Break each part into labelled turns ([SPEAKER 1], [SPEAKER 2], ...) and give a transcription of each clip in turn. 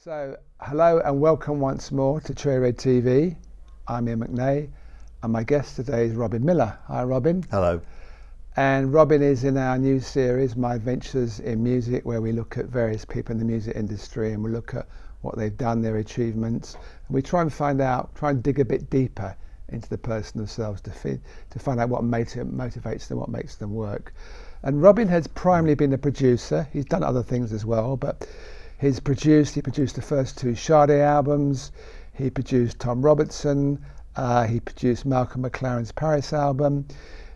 [SPEAKER 1] So, hello and welcome once more to Cherry Red TV. I'm Iain McNay and my guest today is Robin Millar. Hi Robin.
[SPEAKER 2] Hello.
[SPEAKER 1] And Robin is in our new series, My Adventures in Music, where we look at various people in the music industry and we look at what they've done, their achievements. And we try and dig a bit deeper into the person themselves to find out what motivates them, what makes them work. And Robin has primarily been a producer. He's done other things as well, but he produced the first two Sade albums, he produced Tom Robertson, he produced Malcolm McClaren's Paris album,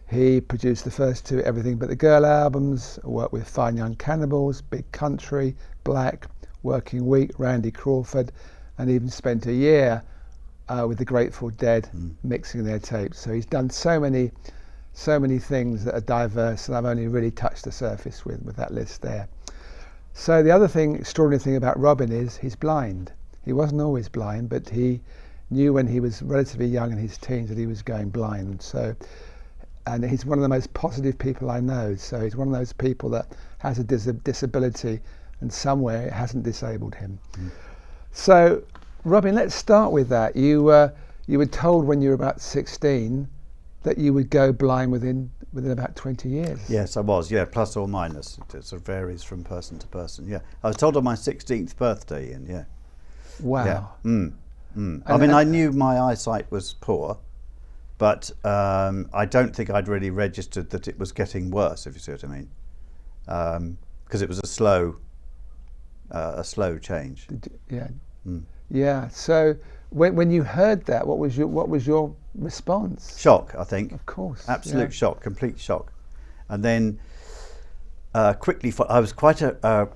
[SPEAKER 1] he produced the first two Everything But the Girl albums, worked with Fine Young Cannibals, Big Country, Black, Working Week, Randy Crawford, and even spent a year with the Grateful Dead mixing their tapes. So he's done so many things that are diverse, and I've only really touched the surface with that list there. So the other extraordinary thing about Robin is he's blind. He wasn't always blind, but he knew when he was relatively young in his teens that he was going blind. So, and he's one of the most positive people I know. So he's one of those people that has a disability and somewhere it hasn't disabled him. So Robin, let's start with that. You were told when you were about 16 that you would go blind within about 20 years.
[SPEAKER 2] Yes, I was, plus or minus. It sort of varies from person to person, I was told on my 16th birthday, Ian,
[SPEAKER 1] Wow.
[SPEAKER 2] I mean, I knew my eyesight was poor, but I don't think I'd really registered that it was getting worse, if you see what I mean. Because it was a slow change.
[SPEAKER 1] Yeah. So when you heard that, what was your response?
[SPEAKER 2] Shock, I think.
[SPEAKER 1] Of course.
[SPEAKER 2] Absolute shock, complete shock. And then quickly, I was quite a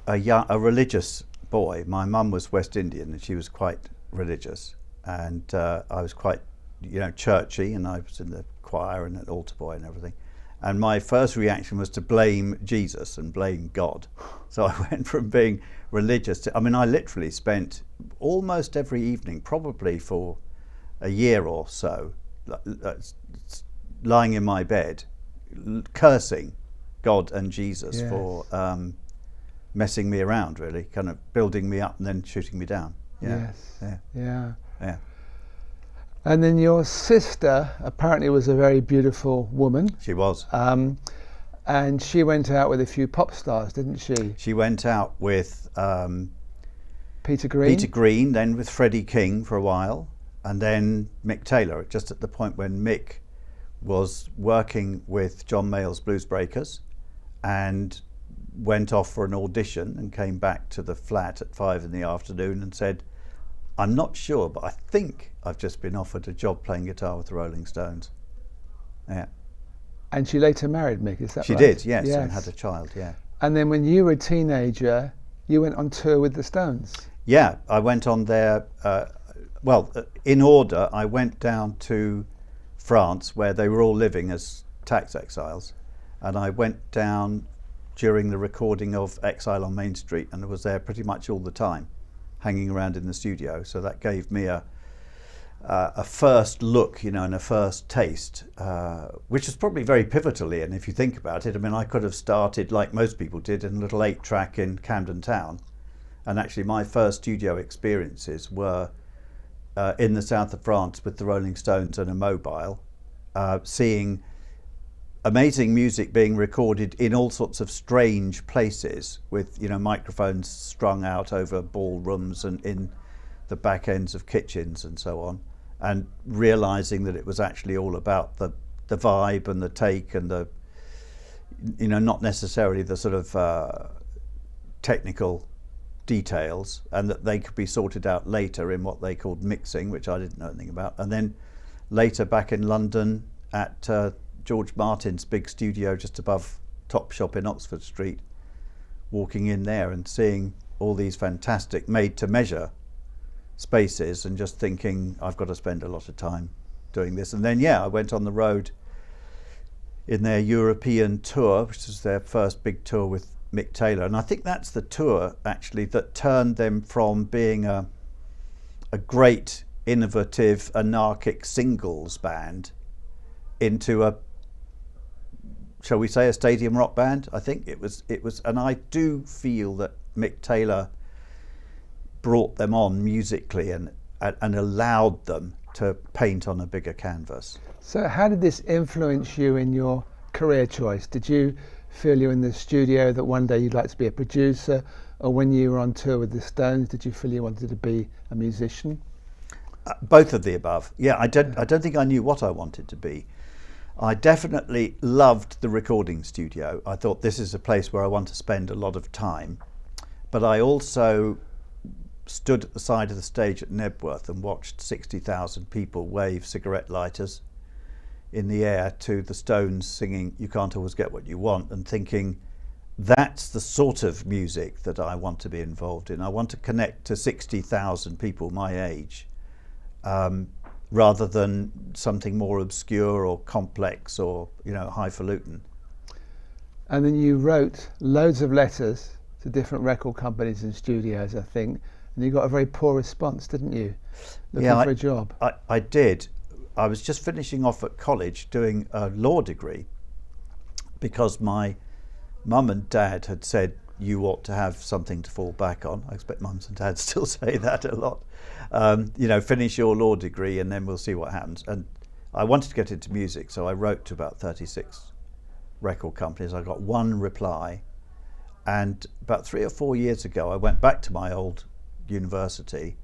[SPEAKER 2] religious boy. My mum was West Indian and she was quite religious. And I was quite, churchy, and I was in the choir and an altar boy and everything. And my first reaction was to blame Jesus and blame God. So I went from being religious to, I literally spent almost every evening, probably for a year or so, lying in my bed, cursing God and Jesus for messing me around, really, kind of building me up and then shooting me down.
[SPEAKER 1] Yeah. And then your sister apparently was a very beautiful woman.
[SPEAKER 2] She was.
[SPEAKER 1] And she went out with a few pop stars, didn't she?
[SPEAKER 2] She went out with
[SPEAKER 1] Peter Green,
[SPEAKER 2] then with Freddie King for a while, and then Mick Taylor, just at the point when Mick was working with John Mayall's Blues Breakers and went off for an audition and came back to the flat at 5 p.m. and said, "I'm not sure, but I think I've just been offered a job playing guitar with the Rolling Stones." Yeah.
[SPEAKER 1] And she later married Mick, is that right?
[SPEAKER 2] She did, yes, and had a child,
[SPEAKER 1] And then when you were a teenager, you went on tour with the Stones.
[SPEAKER 2] Yeah, I went on there, in order. I went down to France where they were all living as tax exiles, and I went down during the recording of Exile on Main Street and was there pretty much all the time, hanging around in the studio. So that gave me a first look, and a first taste, which was probably very pivotal, Ian, if you think about it. I could have started, like most people did, in a little 8-track in Camden Town. And actually my first studio experiences were in the south of France with the Rolling Stones and a mobile, seeing amazing music being recorded in all sorts of strange places with, microphones strung out over ballrooms and in the back ends of kitchens and so on, and realizing that it was actually all about the vibe and the take and the, not necessarily the sort of technical details, and that they could be sorted out later in what they called mixing, which I didn't know anything about. And then later back in London at George Martin's big studio just above Topshop in Oxford Street, walking in there and seeing all these fantastic made-to-measure spaces and just thinking, I've got to spend a lot of time doing this. And then I went on the road in their European tour, which was their first big tour with Mick Taylor, and I think that's the tour actually that turned them from being a great, innovative, anarchic singles band into a, shall we say, a stadium rock band. I think it was, and I do feel that Mick Taylor brought them on musically and allowed them to paint on a bigger canvas.
[SPEAKER 1] So how did this influence you in your career choice? Did you feel you in the studio that one day you'd like to be a producer, or when you were on tour with the Stones, did you feel you wanted to be a musician?
[SPEAKER 2] Both of the above. Yeah, I don't think I knew what I wanted to be. I definitely loved the recording studio. I thought this is a place where I want to spend a lot of time. But I also stood at the side of the stage at Nebworth and watched 60,000 people wave cigarette lighters in the air to the Stones singing "You Can't Always Get What You Want," and thinking, that's the sort of music that I want to be involved in. I want to connect to 60,000 people my age, rather than something more obscure or complex or, you know, highfalutin.
[SPEAKER 1] And then you wrote loads of letters to different record companies and studios, I think, and you got a very poor response, didn't you? Looking for a job.
[SPEAKER 2] I did. I was just finishing off at college doing a law degree because my mum and dad had said you ought to have something to fall back on. I expect mums and dads still say that a lot. You know, finish your law degree and then we'll see what happens. And I wanted to get into music, so I wrote to about 36 record companies. I got one reply, and about 3 or 4 years ago I went back to my old university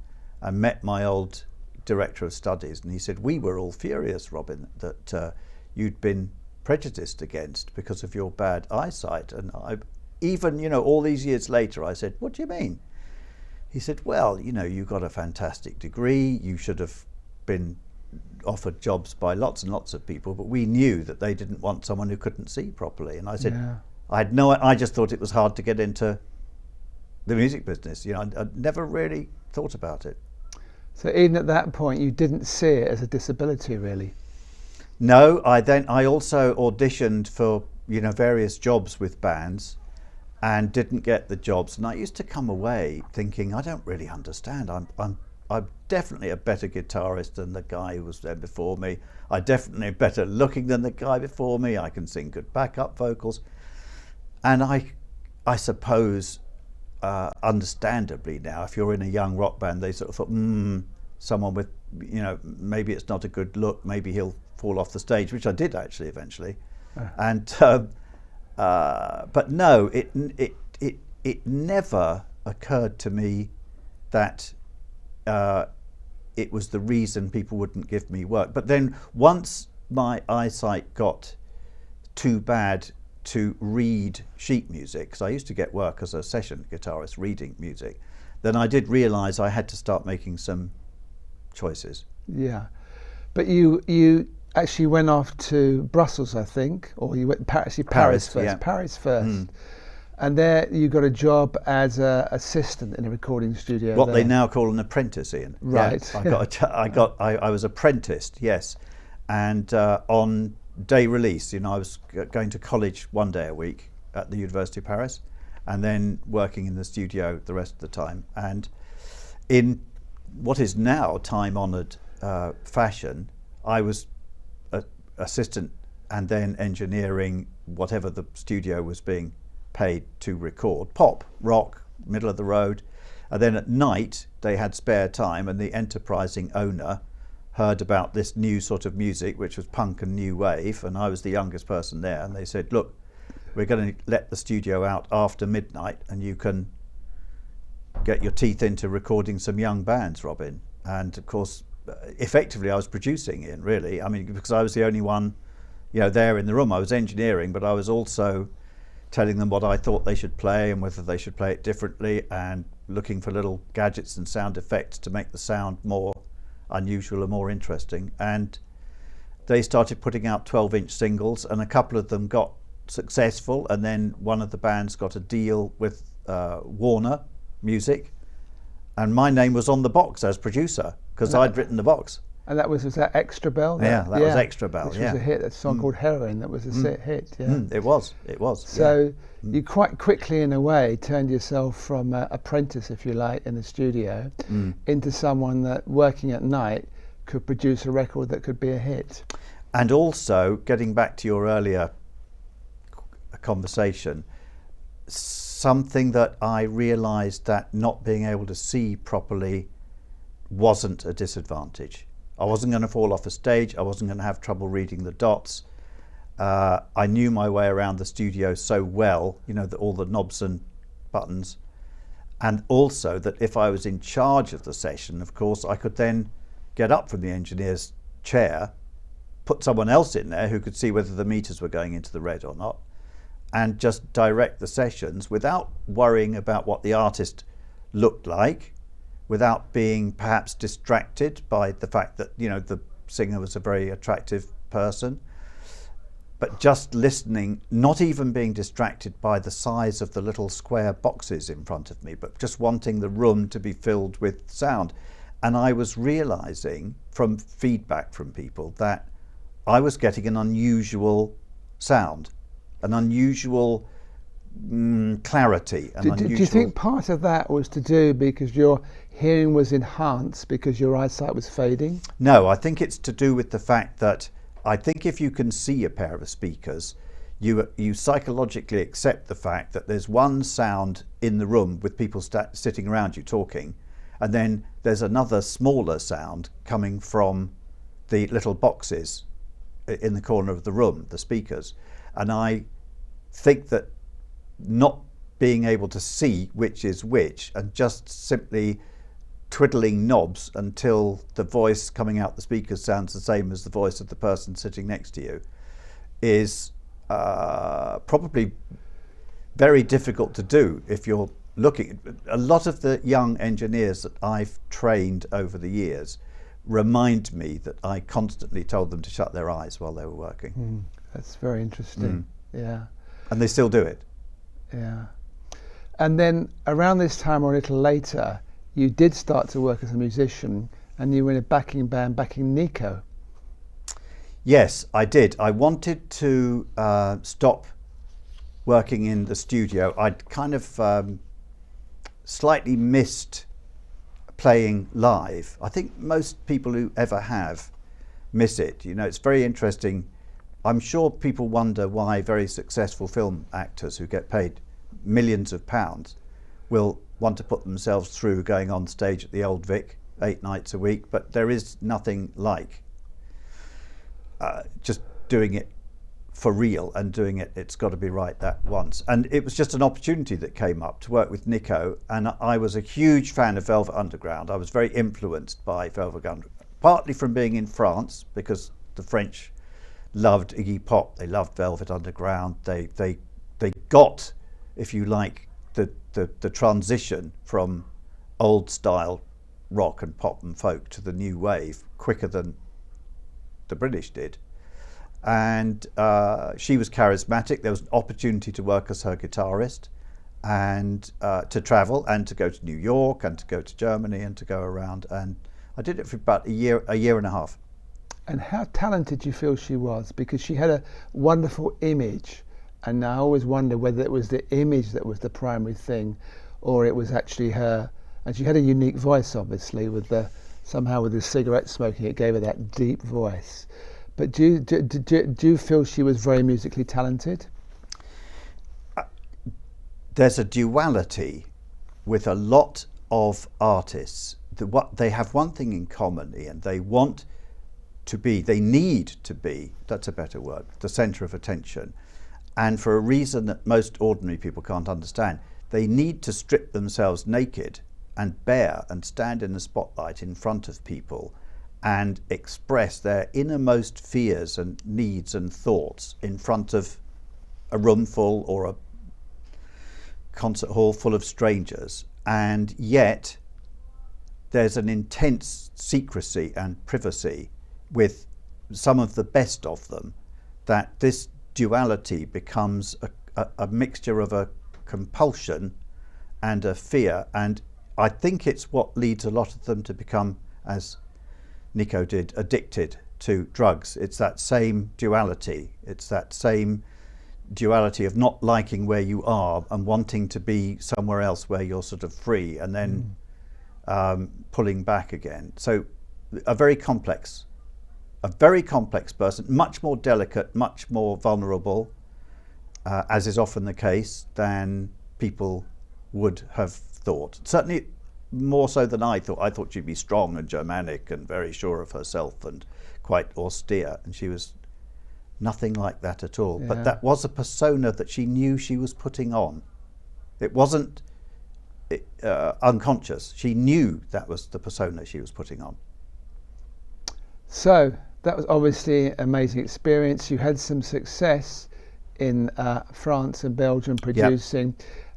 [SPEAKER 2] and met my old director of studies, and he said, we were all furious, Robin, that you'd been prejudiced against because of your bad eyesight. And I, even, you know, all these years later, I said, what do you mean? He said, well, you know, you got a fantastic degree, you should have been offered jobs by lots and lots of people, but we knew that they didn't want someone who couldn't see properly. And I said, yeah. I just thought it was hard to get into the music business. You know, I'd never really thought about it.
[SPEAKER 1] So even at that point, you didn't see it as a disability, really?
[SPEAKER 2] No, I also auditioned for, you know, various jobs with bands and didn't get the jobs. And I used to come away thinking, I don't really understand. I'm definitely a better guitarist than the guy who was there before me. I'm definitely better looking than the guy before me. I can sing good backup vocals. And I suppose, understandably now, if you're in a young rock band, they sort of thought, someone with, you know, maybe it's not a good look, maybe he'll fall off the stage, which I did actually eventually. And but no, it never occurred to me that it was the reason people wouldn't give me work. But then once my eyesight got too bad to read sheet music, because I used to get work as a session guitarist reading music, then I did realise I had to start making some choices.
[SPEAKER 1] Yeah, but you actually went off to Brussels, I think, or you went Paris first.
[SPEAKER 2] Yeah.
[SPEAKER 1] Paris first. And there you got a job as an assistant in a recording studio.
[SPEAKER 2] What they now call an apprentice, Ian.
[SPEAKER 1] Right.
[SPEAKER 2] Yeah, I was apprenticed, yes, and on day release, you know, I was going to college 1 day a week at the University of Paris, and then working in the studio the rest of the time. And in what is now time-honoured fashion, I was assistant and then engineering whatever the studio was being paid to record, pop, rock, middle of the road. And then at night they had spare time, and the enterprising owner heard about this new sort of music, which was punk and new wave, and I was the youngest person there, and they said, look, we're going to let the studio out after midnight and you can get your teeth into recording some young bands, Robin. And of course, effectively I was producing, Ian, really. I mean, because I was the only one, you know, there in the room. I was engineering, but I was also telling them what I thought they should play and whether they should play it differently, and looking for little gadgets and sound effects to make the sound more unusual and more interesting. And they started putting out 12-inch singles, and a couple of them got successful, and then one of the bands got a deal with Warner Music, and my name was on the box as producer because I'd written the box. And
[SPEAKER 1] that was that Extra Bell?
[SPEAKER 2] Yeah, that was Extra Bell.
[SPEAKER 1] Which was a hit, a song called Heroin, that was a hit. Yeah.
[SPEAKER 2] It was.
[SPEAKER 1] So you quite quickly, in a way, turned yourself from apprentice, if you like, in the studio, into someone that, working at night, could produce a record that could be a hit.
[SPEAKER 2] And also, getting back to your earlier conversation, something that I realised that not being able to see properly wasn't a disadvantage. I wasn't going to fall off a stage. I wasn't going to have trouble reading the dots. I knew my way around the studio so well, all the knobs and buttons. And also that if I was in charge of the session, of course, I could then get up from the engineer's chair, put someone else in there who could see whether the meters were going into the red or not, and just direct the sessions without worrying about what the artist looked like, without being perhaps distracted by the fact that, the singer was a very attractive person, but just listening, not even being distracted by the size of the little square boxes in front of me, but just wanting the room to be filled with sound. And I was realizing from feedback from people that I was getting an unusual sound, an unusual clarity.
[SPEAKER 1] Do you think part of that was to do because your hearing was enhanced because your eyesight was fading?
[SPEAKER 2] No, I think it's to do with the fact that I think if you can see a pair of speakers, you psychologically accept the fact that there's one sound in the room with people sitting around you talking, and then there's another smaller sound coming from the little boxes in the corner of the room, the speakers. And I think that not being able to see which is which and just simply twiddling knobs until the voice coming out the speakers sounds the same as the voice of the person sitting next to you is probably very difficult to do if you're looking. A lot of the young engineers that I've trained over the years remind me that I constantly told them to shut their eyes while they were working.
[SPEAKER 1] That's very interesting. Yeah.
[SPEAKER 2] And they still do it.
[SPEAKER 1] Yeah. And then around this time or a little later, you did start to work as a musician, and you were in a backing band backing Nico.
[SPEAKER 2] Yes, I did. I wanted to stop working in the studio. I'd kind of slightly missed playing live. I think most people who ever have miss it. It's very interesting. I'm sure people wonder why very successful film actors who get paid millions of pounds will want to put themselves through going on stage at the Old Vic 8 nights a week, but there is nothing like just doing it for real and doing it's got to be right that once. And it was just an opportunity that came up to work with Nico, and I was a huge fan of Velvet Underground. I was very influenced by Velvet Underground, partly from being in France, because the French loved Iggy Pop, they loved Velvet Underground, they got, if you like, the transition from old style rock and pop and folk to the new wave quicker than the British did. And she was charismatic. There was an opportunity to work as her guitarist and to travel and to go to New York and to go to Germany and to go around. And I did it for about a year and a half.
[SPEAKER 1] And how talented do you feel she was? Because she had a wonderful image. And I always wonder whether it was the image that was the primary thing, or it was actually her. And she had a unique voice, obviously, with the cigarette smoking. It gave her that deep voice. But do you feel she was very musically talented?
[SPEAKER 2] There's a duality with a lot of artists. They have one thing in common, Ian. They need to be, that's a better word, the centre of attention. And for a reason that most ordinary people can't understand, they need to strip themselves naked and bare and stand in the spotlight in front of people and express their innermost fears and needs and thoughts in front of a room full or a concert hall full of strangers. And yet there's an intense secrecy and privacy with some of the best of them, that this duality becomes a mixture of a compulsion and a fear. And I think it's what leads a lot of them to become, as Nico did, addicted to drugs. It's that same duality. It's that same duality of not liking where you are and wanting to be somewhere else where you're sort of free, and then pulling back again. So a very complex person, much more delicate, much more vulnerable, as is often the case, than people would have thought. Certainly more so than I thought. I thought she'd be strong and Germanic and very sure of herself and quite austere, and she was nothing like that at all.
[SPEAKER 1] Yeah.
[SPEAKER 2] But that was a persona that she knew she was putting on. It wasn't unconscious. She knew that was the persona she was putting on.
[SPEAKER 1] So that was obviously an amazing experience. You had some success in France and Belgium producing,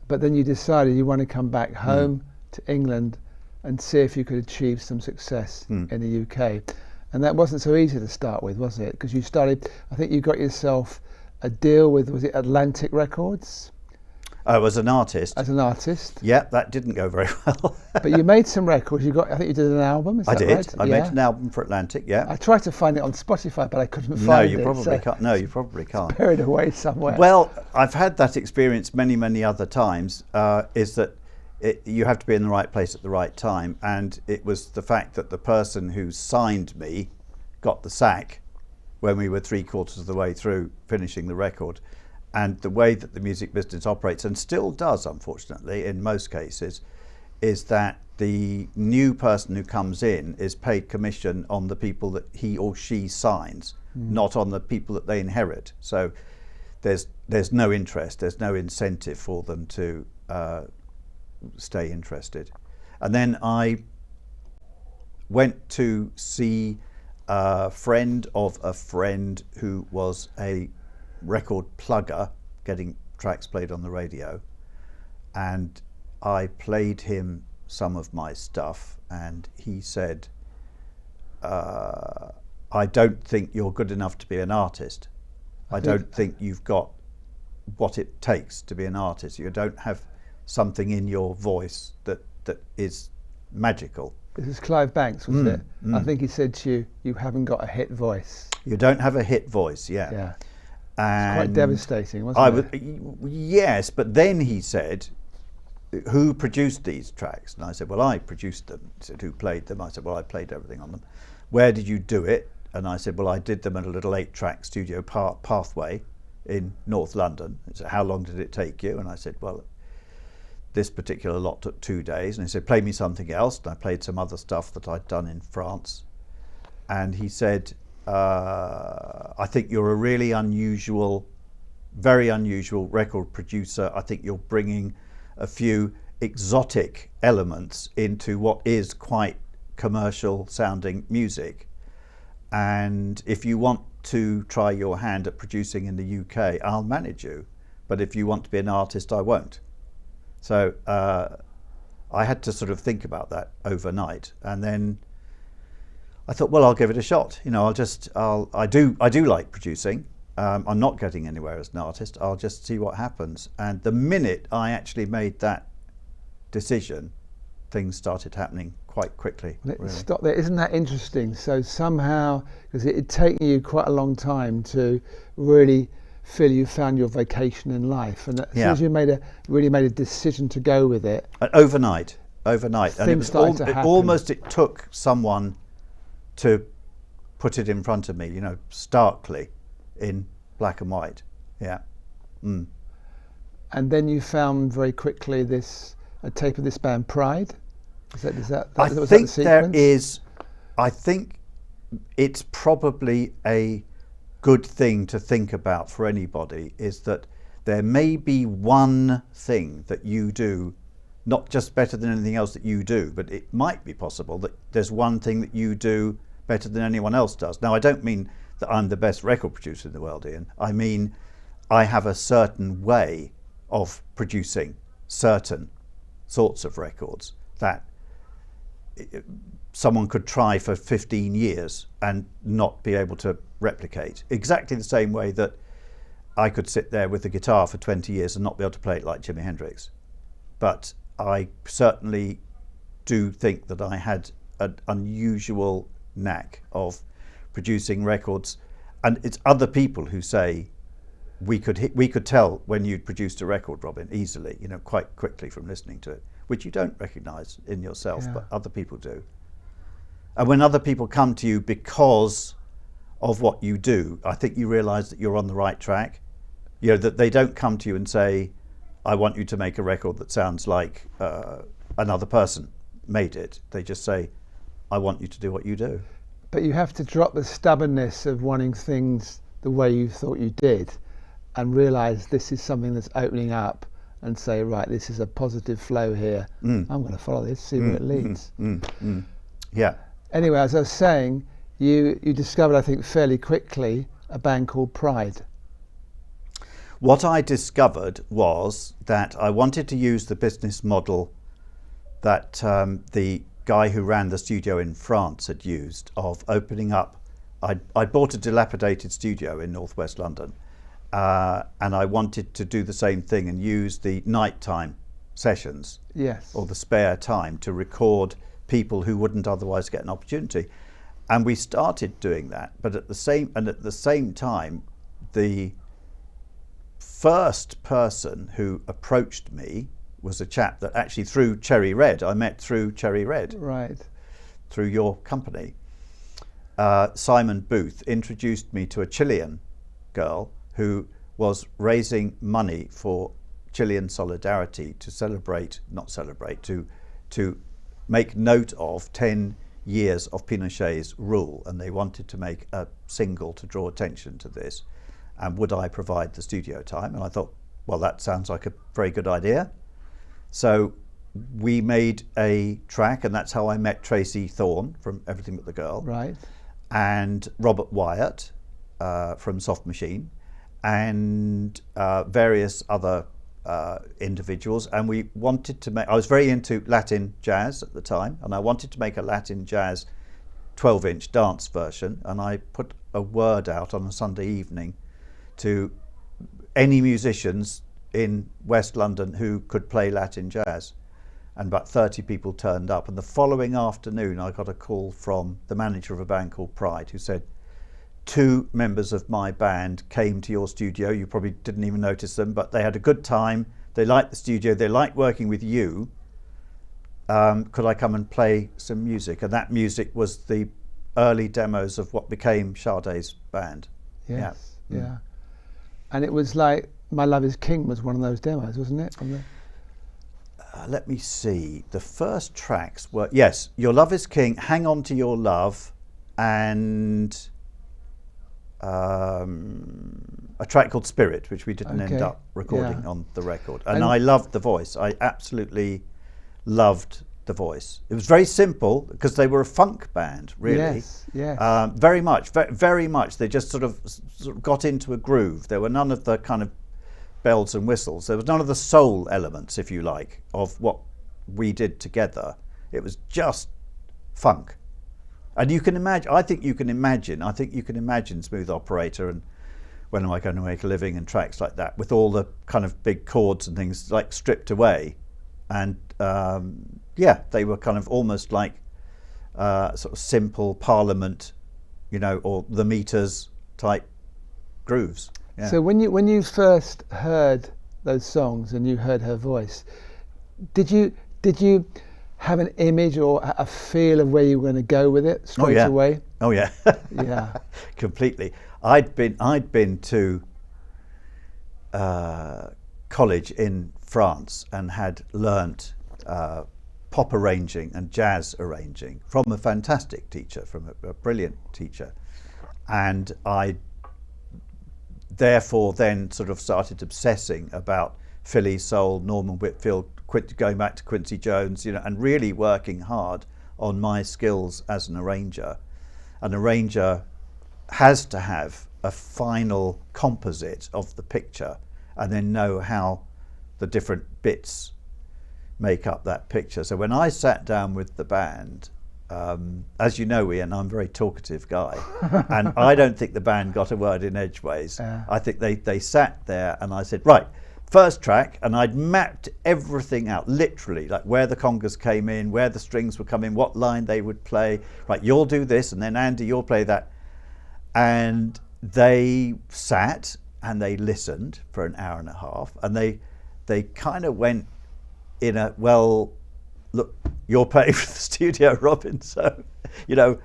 [SPEAKER 1] but then you decided you want to come back home to England and see if you could achieve some success in the UK. And that wasn't so easy to start with, was it? Because you started, I think you got yourself a deal with, was it Atlantic Records?
[SPEAKER 2] I was an artist.
[SPEAKER 1] As an artist.
[SPEAKER 2] Yeah, that didn't go very well.
[SPEAKER 1] But you made some records. You got, I think you did an album. Is
[SPEAKER 2] I
[SPEAKER 1] that
[SPEAKER 2] did.
[SPEAKER 1] right?
[SPEAKER 2] I made an album for Atlantic. Yeah.
[SPEAKER 1] I tried to find it on Spotify, but I couldn't
[SPEAKER 2] No,
[SPEAKER 1] find
[SPEAKER 2] you
[SPEAKER 1] it.
[SPEAKER 2] probably can't. No, you probably can't.
[SPEAKER 1] Buried away somewhere.
[SPEAKER 2] Well, I've had that experience many other times. Is that you have to be in the right place at the right time, and it was the fact that the person who signed me got the sack when we were 3/4 of the way through finishing the record. And the way that the music business operates, and still does unfortunately in most cases, is that the new person who comes in is paid commission on the people that he or she signs, not on the people that they inherit. So there's no interest, there's no incentive for them to stay interested. And then I went to see a friend of a friend who was a record plugger, getting tracks played on the radio, and I played him some of my stuff, and he said, I don't think you're good enough to be an artist. I don't think you've got what it takes to be an artist. You don't have something in your voice that is magical.
[SPEAKER 1] This is Clive Banks, wasn't it? I think he said to you, you haven't got a hit voice.
[SPEAKER 2] You don't have a hit voice, yeah.
[SPEAKER 1] Yeah.
[SPEAKER 2] And
[SPEAKER 1] it's quite devastating, wasn't it?
[SPEAKER 2] Yes, but then he said, who produced these tracks? And I said, well, I produced them. He said, who played them? I said, well, I played everything on them. Where did you do it? And I said, well, I did them at a little 8-track studio pathway in North London. He said, how long did it take you? And I said, well, this particular lot took 2 days. And he said, play me something else. And I played some other stuff that I'd done in France. And he said, I think you're a really unusual, very unusual record producer. I think you're bringing a few exotic elements into what is quite commercial sounding music. And if you want to try your hand at producing in the UK, I'll manage you. But if you want to be an artist, I won't. So I had to sort of think about that overnight. And then I thought, well, I'll give it a shot. You know, I do like producing. I'm not getting anywhere as an artist. I'll just see what happens. And the minute I actually made that decision, things started happening quite quickly.
[SPEAKER 1] Let's stop there. Isn't that interesting? So somehow, because it'd taken you quite a long time to really feel you found your vocation in life, and as soon as you really made a decision to go with it,
[SPEAKER 2] overnight, and
[SPEAKER 1] things started to happen.
[SPEAKER 2] It took someone to put it in front of me, you know, starkly in black and white. Yeah.
[SPEAKER 1] And then you found very quickly a tape of this band Pride.
[SPEAKER 2] I think it's probably a good thing to think about for anybody, is that there may be one thing that you do, not just better than anything else that you do, but it might be possible that there's one thing that you do better than anyone else does. Now, I don't mean that I'm the best record producer in the world, Iain. I mean, I have a certain way of producing certain sorts of records that someone could try for 15 years and not be able to replicate. Exactly the same way that I could sit there with a guitar for 20 years and not be able to play it like Jimi Hendrix. But I certainly do think that I had an unusual knack of producing records, and it's other people who say, we could tell when you'd produced a record, Robin, easily, you know, quite quickly from listening to it, which you don't recognise in yourself, but other people do. And when other people come to you because of what you do, I think you realise that you're on the right track. You know, that they don't come to you and say, I want you to make a record that sounds like another person made it. They just say, I want you to do what you do.
[SPEAKER 1] But you have to drop the stubbornness of wanting things the way you thought you did and realise this is something that's opening up and say, right, this is a positive flow here. I'm going to follow this, see where it leads.
[SPEAKER 2] Yeah.
[SPEAKER 1] Anyway, as I was saying, you discovered, I think, fairly quickly a band called Pride.
[SPEAKER 2] What I discovered was that I wanted to use the business model that the guy who ran the studio in France had used, of opening up. I bought a dilapidated studio in northwest London, and I wanted to do the same thing and use the nighttime sessions,
[SPEAKER 1] Yes.
[SPEAKER 2] or the spare time, to record people who wouldn't otherwise get an opportunity. And we started doing that, but at the same time, the first person who approached me was a chap that actually through Cherry Red, I met through Cherry Red,
[SPEAKER 1] Right.
[SPEAKER 2] through your company. Simon Booth introduced me to a Chilean girl who was raising money for Chilean solidarity to make note of 10 years of Pinochet's rule, and they wanted to make a single to draw attention to this. And would I provide the studio time? And I thought, well, that sounds like a very good idea. So we made a track, and that's how I met Tracy Thorne from Everything But the Girl,
[SPEAKER 1] Right.
[SPEAKER 2] and Robert Wyatt from Soft Machine, and various other individuals. And we wanted to make, I was very into Latin jazz at the time, and I wanted to make a Latin jazz 12-inch dance version, and I put a word out on a Sunday evening to any musicians in West London who could play Latin jazz, and about 30 people turned up. And the following afternoon I got a call from the manager of a band called Pride, who said, 2 members of my band came to your studio, you probably didn't even notice them, but they had a good time, they liked the studio, they liked working with you, could I come and play some music? And that music was the early demos of what became Sade's band.
[SPEAKER 1] Yes. Yeah. And it was like My Love Is King was one of those demos, wasn't it?
[SPEAKER 2] Let me see. The first tracks were, yes, Your Love Is King, Hang On To Your Love, and a track called Spirit, which we didn't end up recording on the record. And I loved the voice. I absolutely loved the voice. It was very simple because they were a funk band, really.
[SPEAKER 1] Yes.
[SPEAKER 2] Very much. They just sort of got into a groove. There were none of the kind of bells and whistles. There was none of the soul elements, if you like, of what we did together. It was just funk. And you can imagine, I think you can imagine Smooth Operator and When Am I Going to Make a Living and tracks like that, with all the kind of big chords and things like stripped away. And they were kind of almost like sort of simple Parliament, or the Meters type grooves. Yeah.
[SPEAKER 1] So when you first heard those songs and you heard her voice, did you have an image or a feel of where you were going to go with it straight away?
[SPEAKER 2] Oh yeah.
[SPEAKER 1] Yeah.
[SPEAKER 2] Completely. I'd been to college in France and had learnt pop arranging and jazz arranging from a fantastic teacher, from a brilliant teacher, and I therefore then sort of started obsessing about Philly soul, Norman Whitfield, going back to Quincy Jones, and really working hard on my skills as an arranger. An arranger has to have a final composite of the picture and then know how the different bits make up that picture. So when I sat down with the band, as you know, Ian, I'm a very talkative guy, and I don't think the band got a word in edgeways. I think they sat there and I said, right, first track, and I'd mapped everything out, literally, like where the congas came in, where the strings would come in, what line they would play. Right, you'll do this, and then Andy, you'll play that. And they sat and they listened for an hour and a half, and they kind of went in a, well, look, you're paying for the studio, Robin, so,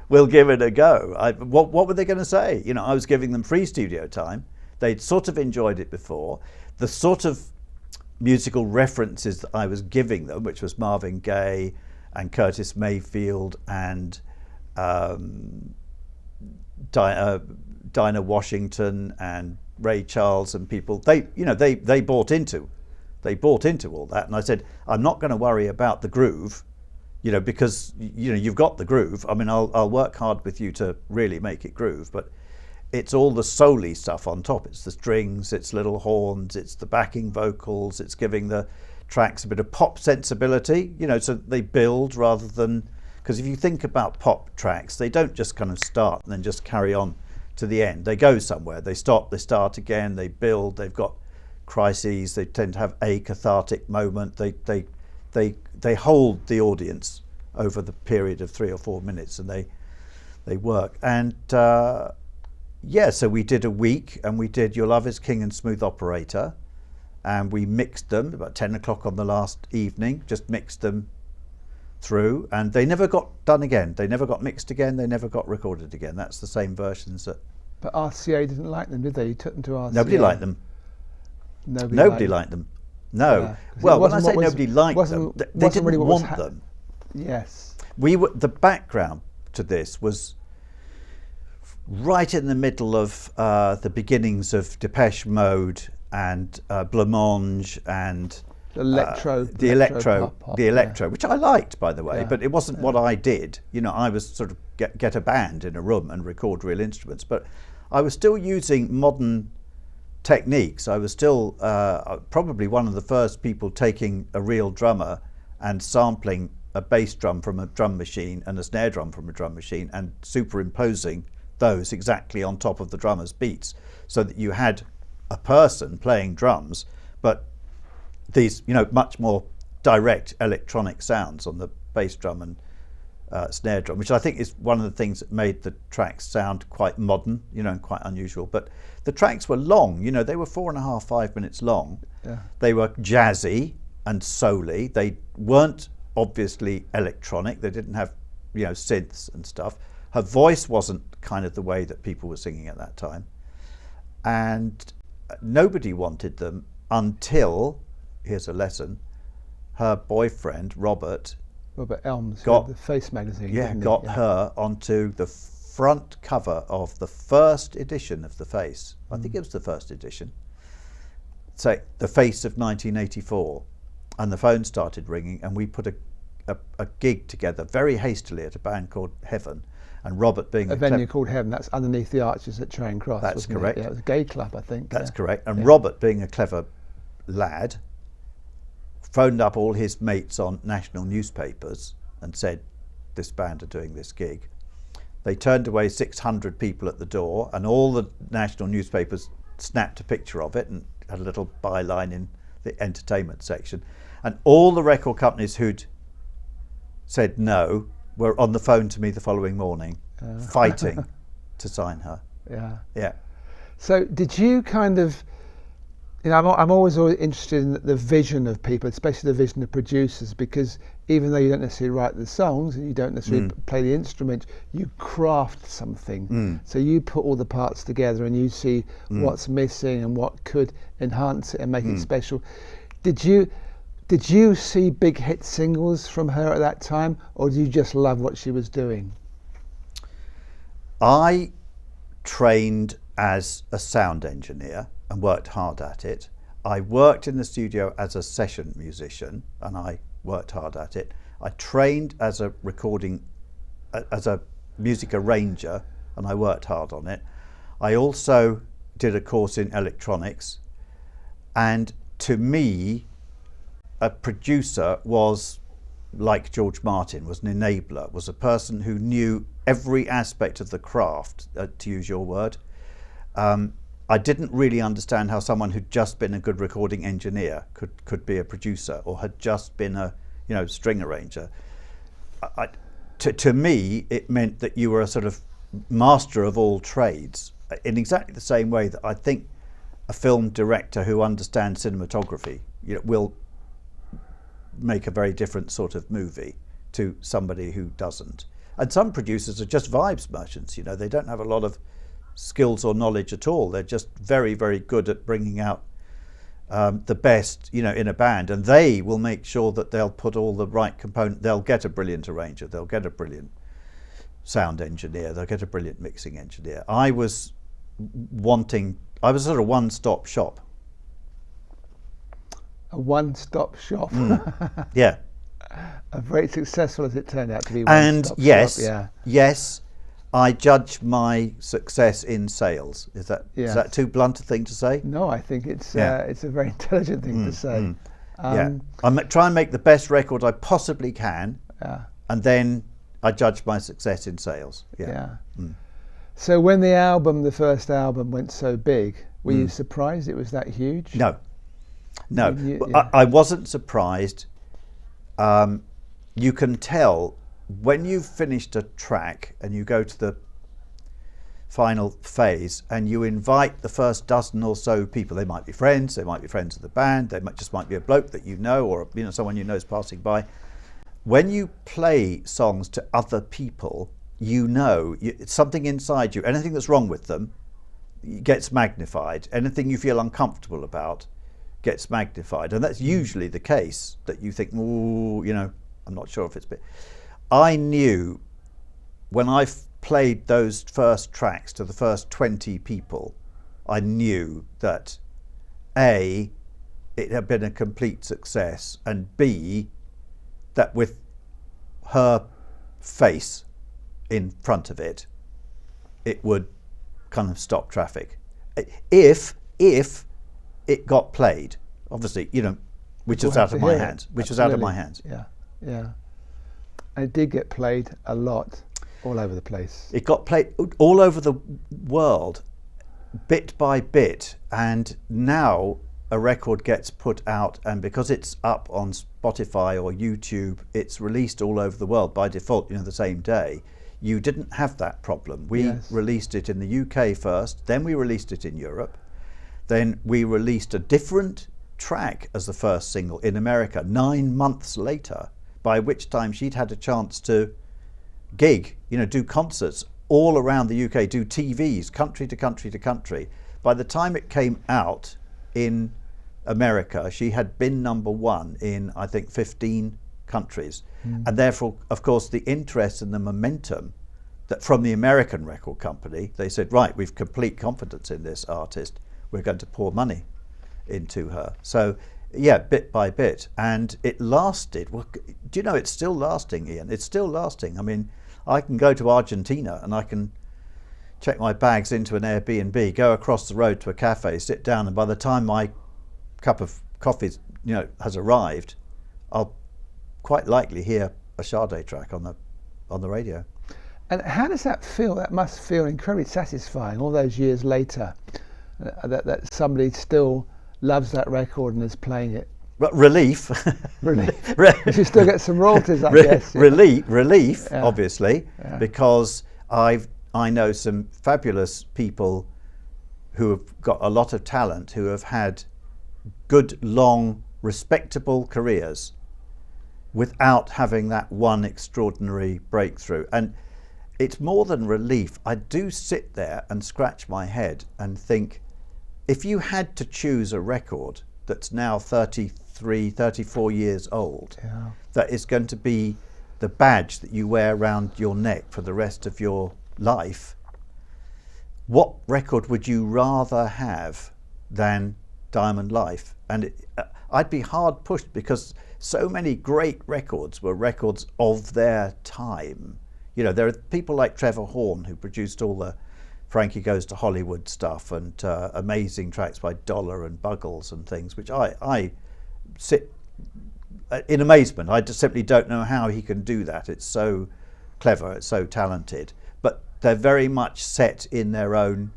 [SPEAKER 2] we'll give it a go. What were they going to say? I was giving them free studio time. They'd sort of enjoyed it before. The sort of musical references that I was giving them, which was Marvin Gaye and Curtis Mayfield and Dinah Washington and Ray Charles and people, they bought into all that. And I said, I'm not going to worry about the groove, because you've got the groove. I mean, I'll work hard with you to really make it groove, but it's all the soul-y stuff on top. It's the strings, it's little horns, it's the backing vocals, it's giving the tracks a bit of pop sensibility, so they build rather than, because if you think about pop tracks, they don't just kind of start and then just carry on to the end. They go somewhere, they stop, they start again, they build, they've got crises, they tend to have a cathartic moment, they hold the audience over the period of 3 or 4 minutes, and they work. And so we did a week, and we did Your Love Is King and Smooth Operator, and we mixed them about 10 o'clock on the last evening, just mixed them through, and they never got done again. They never got mixed again, they never got recorded again. That's the same versions that...
[SPEAKER 1] But RCA didn't like them, did they? You took them to RCA?
[SPEAKER 2] Nobody liked them. Nobody liked them. No.
[SPEAKER 1] Yeah.
[SPEAKER 2] Well, when I say nobody liked them, they didn't really want them.
[SPEAKER 1] Yes.
[SPEAKER 2] The background to this was right in the middle of the beginnings of Depeche Mode and Blancmange and
[SPEAKER 1] the electro,
[SPEAKER 2] which I liked, by the way, but it wasn't what I did. I was sort of get a band in a room and record real instruments, but I was still using modern techniques. I was still probably one of the first people taking a real drummer and sampling a bass drum from a drum machine and a snare drum from a drum machine and superimposing those exactly on top of the drummer's beats, so that you had a person playing drums, but these much more direct electronic sounds on the bass drum and snare drum, which I think is one of the things that made the tracks sound quite modern, and quite unusual. But the tracks were long, they were 4.5, 5 minutes long. Yeah. They were jazzy and soul-y. They weren't obviously electronic. They didn't have, synths and stuff. Her voice wasn't kind of the way that people were singing at that time. And nobody wanted them until, here's a lesson, her boyfriend, Robert
[SPEAKER 1] Elms, got the Face magazine.
[SPEAKER 2] Her onto the front cover of the first edition of the Face. I think it was the first edition. So the Face of 1984, and the phone started ringing, and we put a gig together very hastily at a band called Heaven, and Robert being
[SPEAKER 1] a venue called Heaven. That's underneath the arches at Charing Cross.
[SPEAKER 2] That's correct.
[SPEAKER 1] It was a gay club, I think.
[SPEAKER 2] That's correct. And Robert, being a clever lad, phoned up all his mates on national newspapers and said, this band are doing this gig. They turned away 600 people at the door, and all the national newspapers snapped a picture of it and had a little byline in the entertainment section. And all the record companies who'd said no were on the phone to me the following morning, fighting to sign her. Yeah.
[SPEAKER 1] So did you kind of, I'm always interested in the vision of people, especially the vision of producers, because even though you don't necessarily write the songs and you don't necessarily play the instrument, you craft something. So you put all the parts together and you see what's missing and what could enhance it and make it special. Did you see big hit singles from her at that time, or did you just love what she was doing?
[SPEAKER 2] I trained as a sound engineer and worked hard at it. I worked in the studio as a session musician and I worked hard at it. I trained as a music arranger and I worked hard on it. I also did a course in electronics, and to me, a producer was like George Martin, was an enabler, was a person who knew every aspect of the craft, to use your word. I didn't really understand how someone who'd just been a good recording engineer could be a producer, or had just been a string arranger. To me, it meant that you were a sort of master of all trades, in exactly the same way that I think a film director who understands cinematography will make a very different sort of movie to somebody who doesn't. And some producers are just vibes merchants, they don't have a lot of skills or knowledge at all. They're just very, very good at bringing out the best, in a band, and they will make sure that they'll put all the right component. They'll get a brilliant arranger, they'll get a brilliant sound engineer, they'll get a brilliant mixing engineer. I was sort of one-stop shop.
[SPEAKER 1] A one-stop shop.
[SPEAKER 2] Yeah.
[SPEAKER 1] Very successful as it turned out to be.
[SPEAKER 2] And yes,
[SPEAKER 1] shop, yeah.
[SPEAKER 2] yes, I judge my success in sales. Is that too blunt a thing to say?
[SPEAKER 1] No, I think it's a very intelligent thing to say.
[SPEAKER 2] I try and make the best record I possibly can, and then I judge my success in sales. Yeah.
[SPEAKER 1] So when the first album went so big, were you surprised it was that huge?
[SPEAKER 2] No. I wasn't surprised. You can tell when you've finished a track and you go to the final phase and you invite the first dozen or so people. They might be friends, they might be friends of the band, they might be a bloke that you know, or someone you know is passing by. When you play songs to other people, it's something inside you. Anything that's wrong with them gets magnified. Anything you feel uncomfortable about gets magnified, and that's usually the case. That you think, I'm not sure if it's. I knew when I played those first tracks to the first 20 people, I knew that A, it had been a complete success, and B, that with her face in front of it, it would kind of stop traffic. If it got played, obviously, which was out of my hands. Yeah.
[SPEAKER 1] And it did get played a lot, all over the place.
[SPEAKER 2] It got played all over the world, bit by bit, and now a record gets put out, and because it's up on Spotify or YouTube, it's released all over the world by default, the same day. You didn't have that problem. We released it in the UK first, then we released it in Europe, then we released a different track as the first single in America 9 months later, by which time she'd had a chance to gig, do concerts all around the UK, do TVs, country to country to country. By the time it came out in America, she had been number one in, I think, 15 countries. And therefore, of course, the interest and the momentum that from the American record company, they said, right, we've complete confidence in this artist, we're going to pour money into her. So bit by bit, and it lasted. Well, do you know it's still lasting, Ian? It's still lasting. I mean, I can go to Argentina and I can check my bags into an Airbnb, go across the road to a cafe, sit down, and by the time my cup of coffee, has arrived, I'll quite likely hear a Sade track on the radio.
[SPEAKER 1] And how does that feel? That must feel incredibly satisfying all those years later, that somebody still loves that record and is playing it.
[SPEAKER 2] But relief.
[SPEAKER 1] You still get some royalties, I guess.
[SPEAKER 2] Relief, obviously, because I know some fabulous people who have got a lot of talent, who have had good, long, respectable careers without having that one extraordinary breakthrough. And it's more than relief. I do sit there and scratch my head and think, if you had to choose a record that's now 33, 34 years old, that is going to be the badge that you wear around your neck for the rest of your life, what record would you rather have than Diamond Life? And I'd be hard pushed, because so many great records were records of their time. There are people like Trevor Horn, who produced all the Frankie Goes to Hollywood stuff, and amazing tracks by Dollar and Buggles and things, which I sit in amazement. I just simply don't know how he can do that. It's so clever, it's so talented, but they're very much set in their own,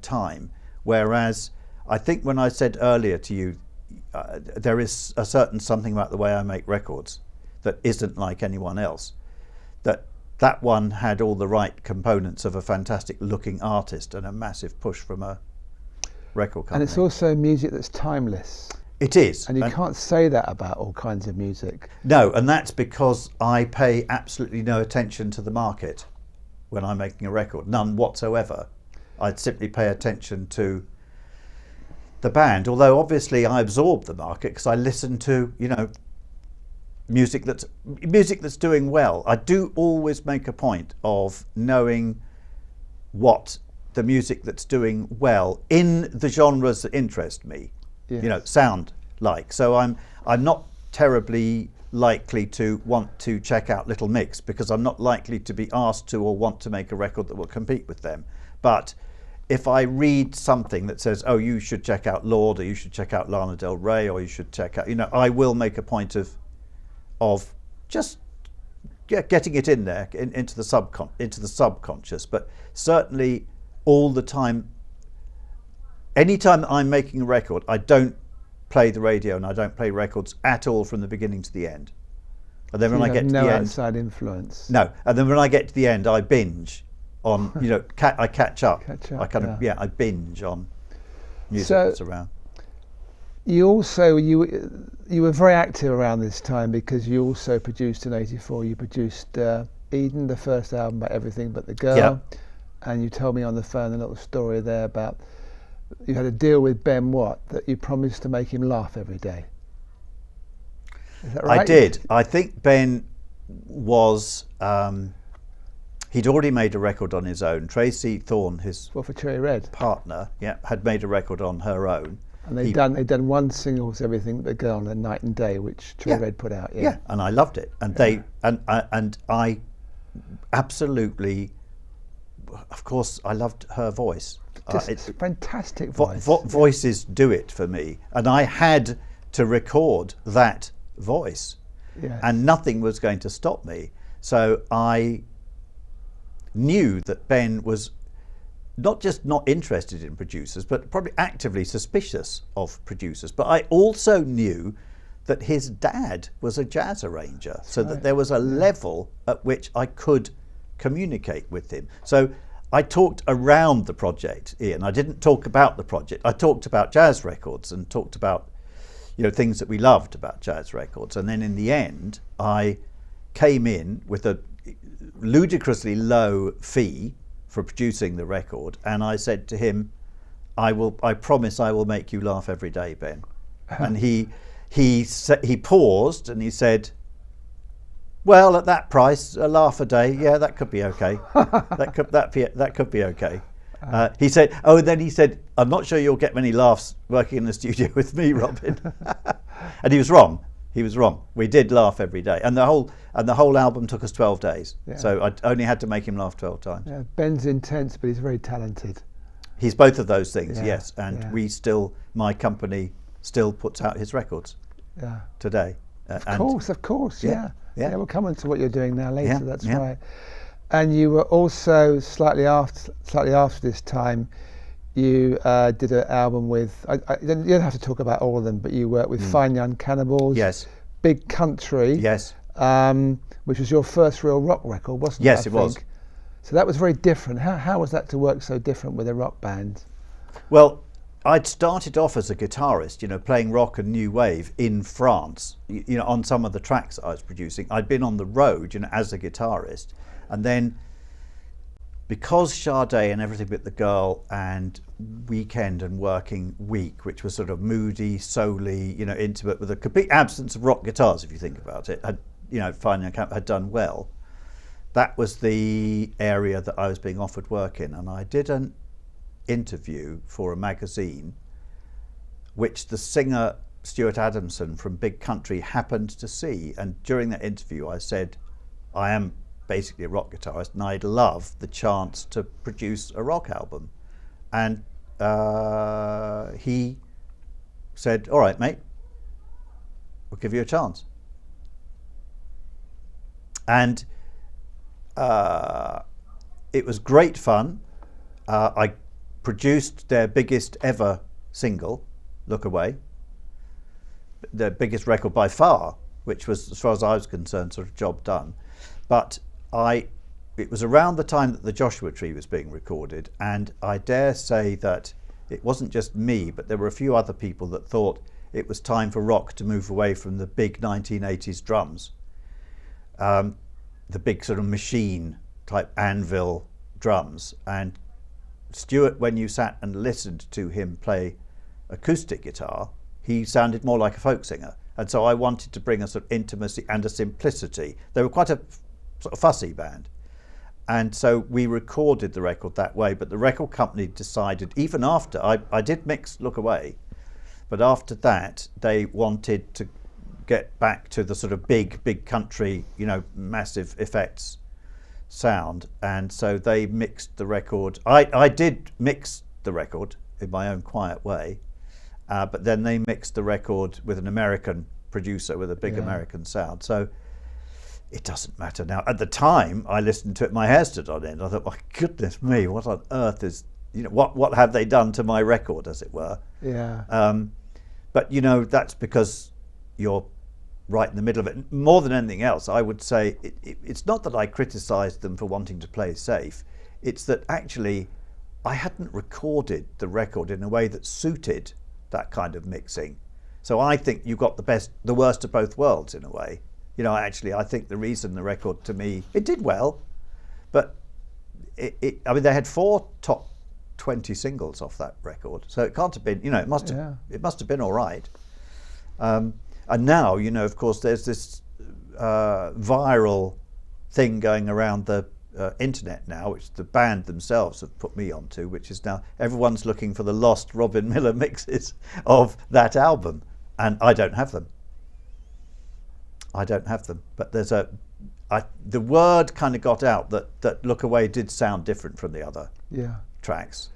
[SPEAKER 2] time. Whereas I think when I said earlier to you, there is a certain something about the way I make records that isn't like anyone else. That one had all the right components of a fantastic looking artist and a massive push from a record company.
[SPEAKER 1] And it's also music that's timeless.
[SPEAKER 2] It is.
[SPEAKER 1] And you can't say that about all kinds of music.
[SPEAKER 2] No, and that's because I pay absolutely no attention to the market when I'm making a record, none whatsoever. I'd simply pay attention to the band, although obviously I absorb the market because I listen to, music that's doing well. I do always make a point of knowing what the music that's doing well in the genres that interest me,
[SPEAKER 1] Yes.
[SPEAKER 2] sound like. So I'm not terribly likely to want to check out Little Mix because I'm not likely to be asked to or want to make a record that will compete with them. But if I read something that says, oh, you should check out Lord, or you should check out Lana Del Rey, or you should check out, I will make a point of just getting it in there into the subconscious. But certainly all the time, anytime that I'm making a record, I don't play the radio and I don't play records at all from the beginning to the end. And then
[SPEAKER 1] So
[SPEAKER 2] when
[SPEAKER 1] you
[SPEAKER 2] I get
[SPEAKER 1] have
[SPEAKER 2] to
[SPEAKER 1] no
[SPEAKER 2] the end,
[SPEAKER 1] outside influence.
[SPEAKER 2] no. And then when I get to the end, I binge on, I catch up. I binge on music that's around.
[SPEAKER 1] You also you were very active around this time because you also produced in '84. You produced Eden, the first album by Everything But the Girl,
[SPEAKER 2] Yeah.
[SPEAKER 1] and you told me on the phone a little story there about you had a deal with Ben Watt that you promised to make him laugh every day. Is that right?
[SPEAKER 2] I did. I think Ben was. He'd already made a record on his own. Tracy Thorne, his
[SPEAKER 1] Well, for Cherry Red,
[SPEAKER 2] partner, had made a record on her own.
[SPEAKER 1] and they'd done one single with Everything But the Girl and Night and Day, which Cherry Red put out.
[SPEAKER 2] Yeah, and I loved it. And and I absolutely, of course, I loved her voice.
[SPEAKER 1] It's fantastic voice.
[SPEAKER 2] Voices do it for me, and I had to record that voice,
[SPEAKER 1] Yes.
[SPEAKER 2] and nothing was going to stop me. So I knew that Ben was not just not interested in producers, but probably actively suspicious of producers. But I also knew that his dad was a jazz arranger, so that there was a level at which I could communicate with him. So I talked around the project, Ian. I didn't talk about the project. I talked about jazz records and talked about things that we loved about jazz records. And then in the end, I came in with a ludicrously low fee for producing the record, and I said to him, I promise I will make you laugh every day, Ben. And he paused and he said, well, at that price, a laugh a day, yeah, that could be okay. that could be okay. He said, I'm not sure you'll get many laughs working in the studio with me, Robin. And he was wrong. We did laugh every day, and the whole album took us 12 days.
[SPEAKER 1] Yeah.
[SPEAKER 2] So I only had to make him laugh 12 times.
[SPEAKER 1] Yeah, Ben's intense, but he's very talented.
[SPEAKER 2] He's both of those things,
[SPEAKER 1] Yeah,
[SPEAKER 2] yes. And
[SPEAKER 1] yeah.
[SPEAKER 2] My company still puts out his records today.
[SPEAKER 1] Of course, yeah.
[SPEAKER 2] Yeah.
[SPEAKER 1] We'll come on to what you're doing now later.
[SPEAKER 2] Yeah,
[SPEAKER 1] That's
[SPEAKER 2] yeah.
[SPEAKER 1] right. And you were also slightly after this time. You did an album with. You don't have to talk about all of them, but you worked with Fine Young Cannibals.
[SPEAKER 2] Yes.
[SPEAKER 1] Big Country.
[SPEAKER 2] Yes.
[SPEAKER 1] Which was your first real rock record, wasn't it?
[SPEAKER 2] Yes, it was.
[SPEAKER 1] So that was very different. How was that to work so different with a rock band?
[SPEAKER 2] Well, I'd started off as a guitarist, playing rock and new wave in France, on some of the tracks that I was producing. I'd been on the road, as a guitarist. And then because Sade and Everything But the Girl and Weekend and Working Week, which was sort of moody, soul-y, intimate with a complete absence of rock guitars, if you think about it, finally had done well. That was the area that I was being offered work in. And I did an interview for a magazine, which the singer Stuart Adamson from Big Country happened to see. And during that interview, I said, I am basically a rock guitarist, and I'd love the chance to produce a rock album. And he said, all right, mate, we'll give you a chance. And it was great fun. I produced their biggest ever single, Look Away, their biggest record by far, which was, as far as I was concerned, sort of job done. But it was around the time that the Joshua Tree was being recorded, and I dare say that it wasn't just me, but there were a few other people that thought it was time for rock to move away from the big 1980s drums, the big sort of machine type anvil drums. And Stuart, when you sat and listened to him play acoustic guitar, he sounded more like a folk singer. And so I wanted to bring a sort of intimacy and a simplicity. They were quite a sort of fussy band. And so we recorded the record that way, but the record company decided, even after, I did mix Look Away, but after that they wanted to get back to the sort of big country, you know, massive effects sound. And so they mixed the record. I did mix the record in my own quiet way, but then they mixed the record with an American producer with a big American sound. So it doesn't matter now. At the time, I listened to it, my hair stood on end. I thought, my goodness me, what on earth is, you know, what have they done to my record, as it were?
[SPEAKER 1] Yeah.
[SPEAKER 2] But, you know, that's because you're right in the middle of it. More than anything else, I would say it's not that I criticised them for wanting to play safe. It's that actually I hadn't recorded the record in a way that suited that kind of mixing. So I think you got the worst of both worlds in a way. You know, actually, I think the reason the record, to me, it did well, but I mean, they had 4 top 20 singles off that record, so it can't have been, you know, it must have been all right. And now, you know, of course, there's this viral thing going around the internet now, which the band themselves have put me onto, which is now everyone's looking for the lost Robin Millar mixes of that album, and I don't have them. But there's the word kind of got out that Look Away did sound different from the other tracks.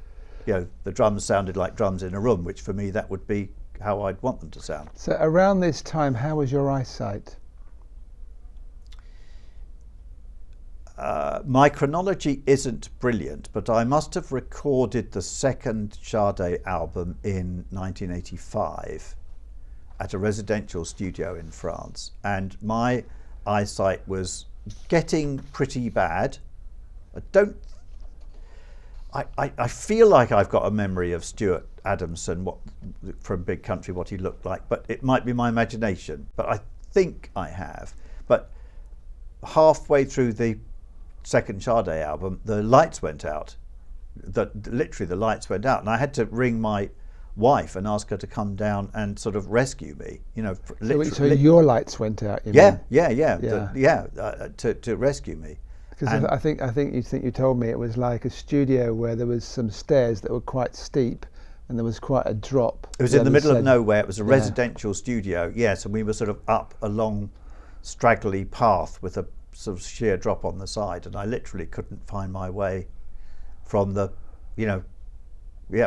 [SPEAKER 2] You know, the drums sounded like drums in a room, which for me, that would be how I'd want them to sound.
[SPEAKER 1] So around this time, how was your eyesight?
[SPEAKER 2] My chronology isn't brilliant, but I must have recorded the second Sade album in 1985 at a residential studio in France, and my eyesight was getting pretty bad. I feel like I've got a memory of Stuart Adamson from Big Country, what he looked like, but it might be my imagination, but I think I have. But halfway through the second Sade album, the lights went out. Literally the lights went out, and I had to ring my wife and ask her to come down and sort of rescue me, you know.
[SPEAKER 1] So your lights went out? To
[SPEAKER 2] rescue me.
[SPEAKER 1] Because I think you told me it was like a studio where there was some stairs that were quite steep, and there was quite a drop.
[SPEAKER 2] It was in the middle of nowhere. It was a residential studio, yes, and we were sort of up a long, straggly path with a sort of sheer drop on the side, and I literally couldn't find my way from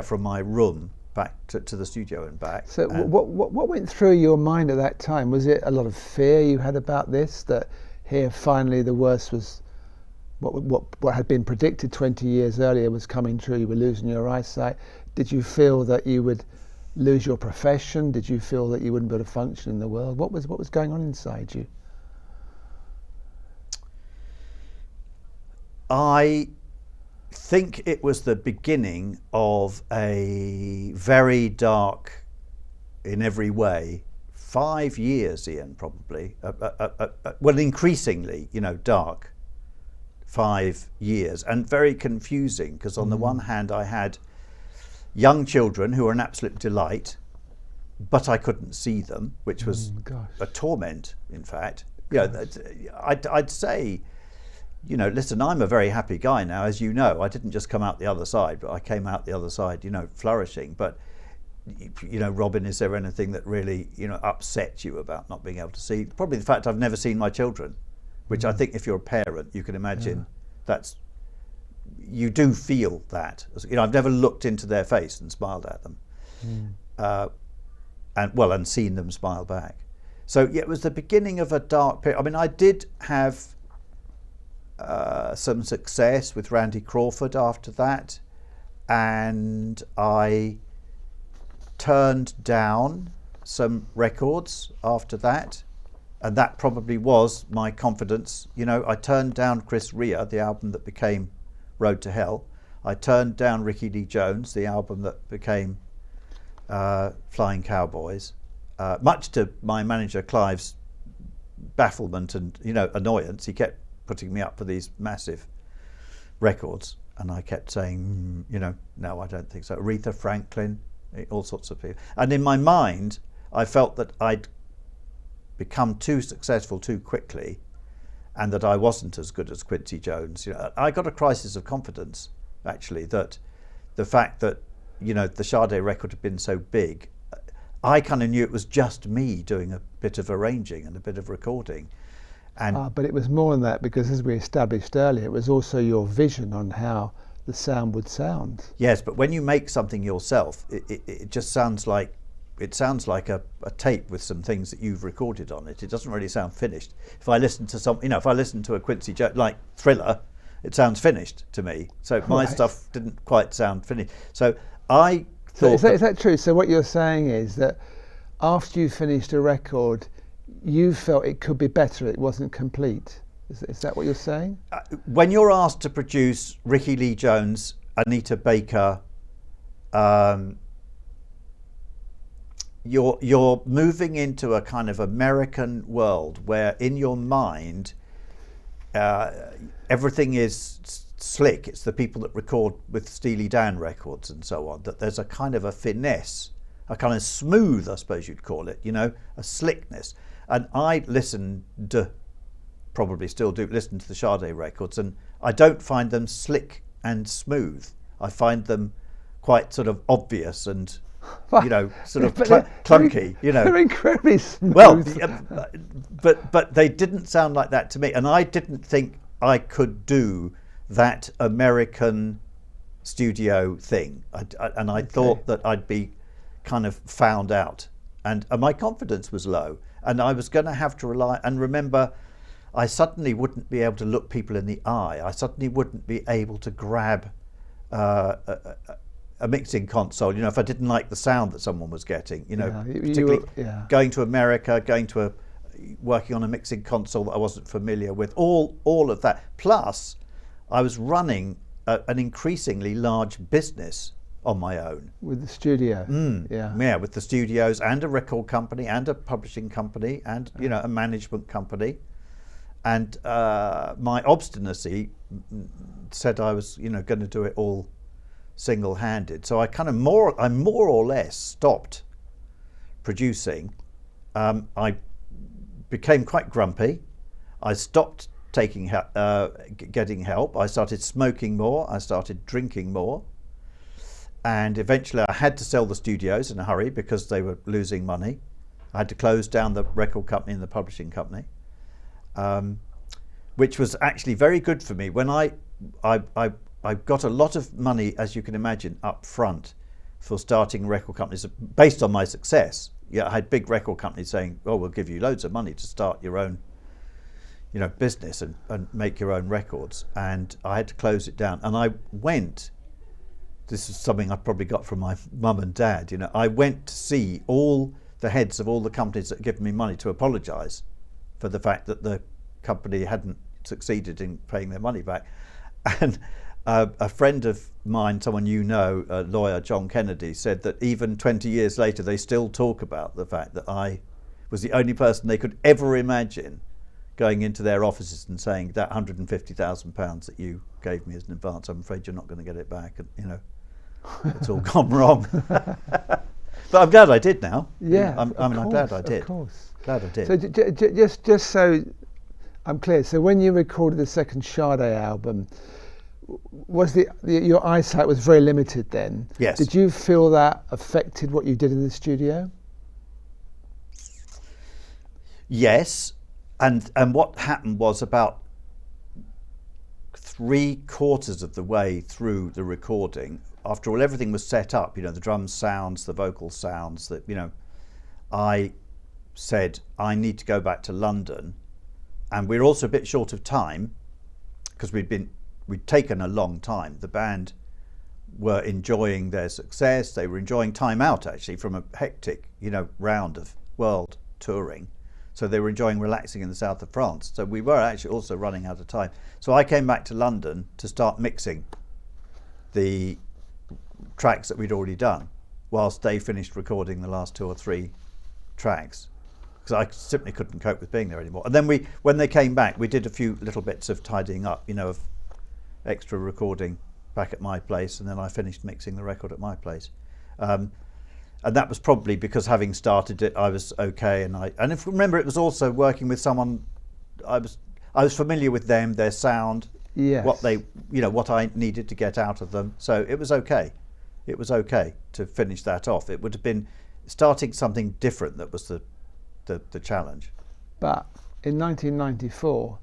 [SPEAKER 2] from my room back to the studio and back.
[SPEAKER 1] So what went through your mind at that time? Was it a lot of fear you had about this, that here finally the worst was, what had been predicted 20 years earlier was coming true, you were losing your eyesight? Did you feel that you would lose your profession? Did you feel that you wouldn't be able to function in the world? What was going on inside you?
[SPEAKER 2] I think it was the beginning of a very dark, in every way, 5 years, Iain, probably. Well, increasingly, you know, dark 5 years, and very confusing, because on the one hand I had young children who were an absolute delight, but I couldn't see them, which was a torment, in fact. You know, I'd say, you know, listen, I'm a very happy guy now, as you know. I didn't just come out the other side, but I came out the other side, you know, flourishing. But, you know, Robin, is there anything that really, you know, upsets you about not being able to see? Probably the fact I've never seen my children, which I think if you're a parent, you can imagine you do feel that. You know, I've never looked into their face and smiled at them, and seen them smile back. So yeah, it was the beginning of a dark period. I mean, I did have some success with Randy Crawford after that, and I turned down some records after that, and that probably was my confidence. You know, I turned down Chris Rea, the album that became Road to Hell. I turned down Ricky Lee Jones, the album that became Flying Cowboys, much to my manager Clive's bafflement and, you know, annoyance. He kept putting me up for these massive records, and I kept saying, you know, no, I don't think so. Aretha Franklin, all sorts of people. And in my mind, I felt that I'd become too successful too quickly, and that I wasn't as good as Quincy Jones. You know, I got a crisis of confidence, actually, that the fact that, you know, the Sade record had been so big, I kind of knew it was just me doing a bit of arranging and a bit of recording. And
[SPEAKER 1] but it was more than that, because as we established earlier, it was also your vision on how the sound would sound.
[SPEAKER 2] yes, but when you make something yourself, it just sounds like a tape with some things that you've recorded on it. It doesn't really sound finished. If I listen to if I listen to a Quincy Jones, like Thriller, it sounds finished to me. So my stuff didn't quite sound finished. So I thought...
[SPEAKER 1] So is that true? So what you're saying is that after you finished a record, you felt it could be better, it wasn't complete. Is that what you're saying?
[SPEAKER 2] When you're asked to produce Ricky Lee Jones, Anita Baker, you're moving into a kind of American world where in your mind everything is slick. It's the people that record with Steely Dan records and so on, that there's a kind of a finesse, a kind of smooth, I suppose you'd call it, you know, a slickness. And I probably still do listen to the Sade records, and I don't find them slick and smooth. I find them quite sort of obvious and, you know, sort of clunky, you know.
[SPEAKER 1] They're incredibly smooth.
[SPEAKER 2] Well, but they didn't sound like that to me, and I didn't think I could do that American studio thing. I thought that I'd be kind of found out, and my confidence was low, and I was going to have to rely. And remember, I suddenly wouldn't be able to look people in the eye. I suddenly wouldn't be able to grab a mixing console, you know, if I didn't like the sound that someone was getting, you know, particularly going to America, working on a mixing console that I wasn't familiar with, all of that. Plus, I was running an increasingly large business on my own.
[SPEAKER 1] With the studio.
[SPEAKER 2] Yeah, with the studios and a record company and a publishing company and, you know, a management company. And my obstinacy said I was, you know, going to do it all single-handed. So I kind of more or less stopped producing. I became quite grumpy. I stopped getting help. I started smoking more. I started drinking more. And eventually I had to sell the studios in a hurry because they were losing money. I had to close down the record company and the publishing company, which was actually very good for me. When I got a lot of money, as you can imagine, up front for starting record companies based on my success. Yeah, I had big record companies saying, "Oh, we'll give you loads of money to start your own, you know, business and make your own records." And I had to close it down. And I went. This is something I probably got from my mum and dad. You know, I went to see all the heads of all the companies that had given me money to apologise for the fact that the company hadn't succeeded in paying their money back. And a friend of mine, someone you know, lawyer John Kennedy, said that even 20 years later they still talk about the fact that I was the only person they could ever imagine going into their offices and saying, "That £150,000 that you gave me as an advance, I'm afraid you're not going to get it back," and, you know, it's all gone wrong. But I'm glad I did now.
[SPEAKER 1] Yeah,
[SPEAKER 2] I'm glad I did.
[SPEAKER 1] Of course.
[SPEAKER 2] Glad I did.
[SPEAKER 1] So just so I'm clear, so when you recorded the second Sade album, was your eyesight was very limited then?
[SPEAKER 2] Yes.
[SPEAKER 1] Did you feel that affected what you did in the studio?
[SPEAKER 2] Yes, and what happened was about 3/4 of the way through the recording, after all everything was set up, you know, the drum sounds, the vocal sounds, that, you know, I said I need to go back to London, and we're also a bit short of time because we'd taken a long time. The band were enjoying their success. They were enjoying time out, actually, from a hectic, you know, round of world touring. So they were enjoying relaxing in the south of France. So we were actually also running out of time. So I came back to London to start mixing the tracks that we'd already done, whilst they finished recording the last 2 or 3 tracks, because I simply couldn't cope with being there anymore. And then when they came back, we did a few little bits of tidying up, you know, of extra recording back at my place, and then I finished mixing the record at my place. and that was probably because having started it, I was okay. And if you remember, it was also working with someone I was familiar with them, their sound,
[SPEAKER 1] Yes.
[SPEAKER 2] what I needed to get out of them. So it was okay. It was okay to finish that off. It would have been starting something different that was the challenge.
[SPEAKER 1] But in 1994,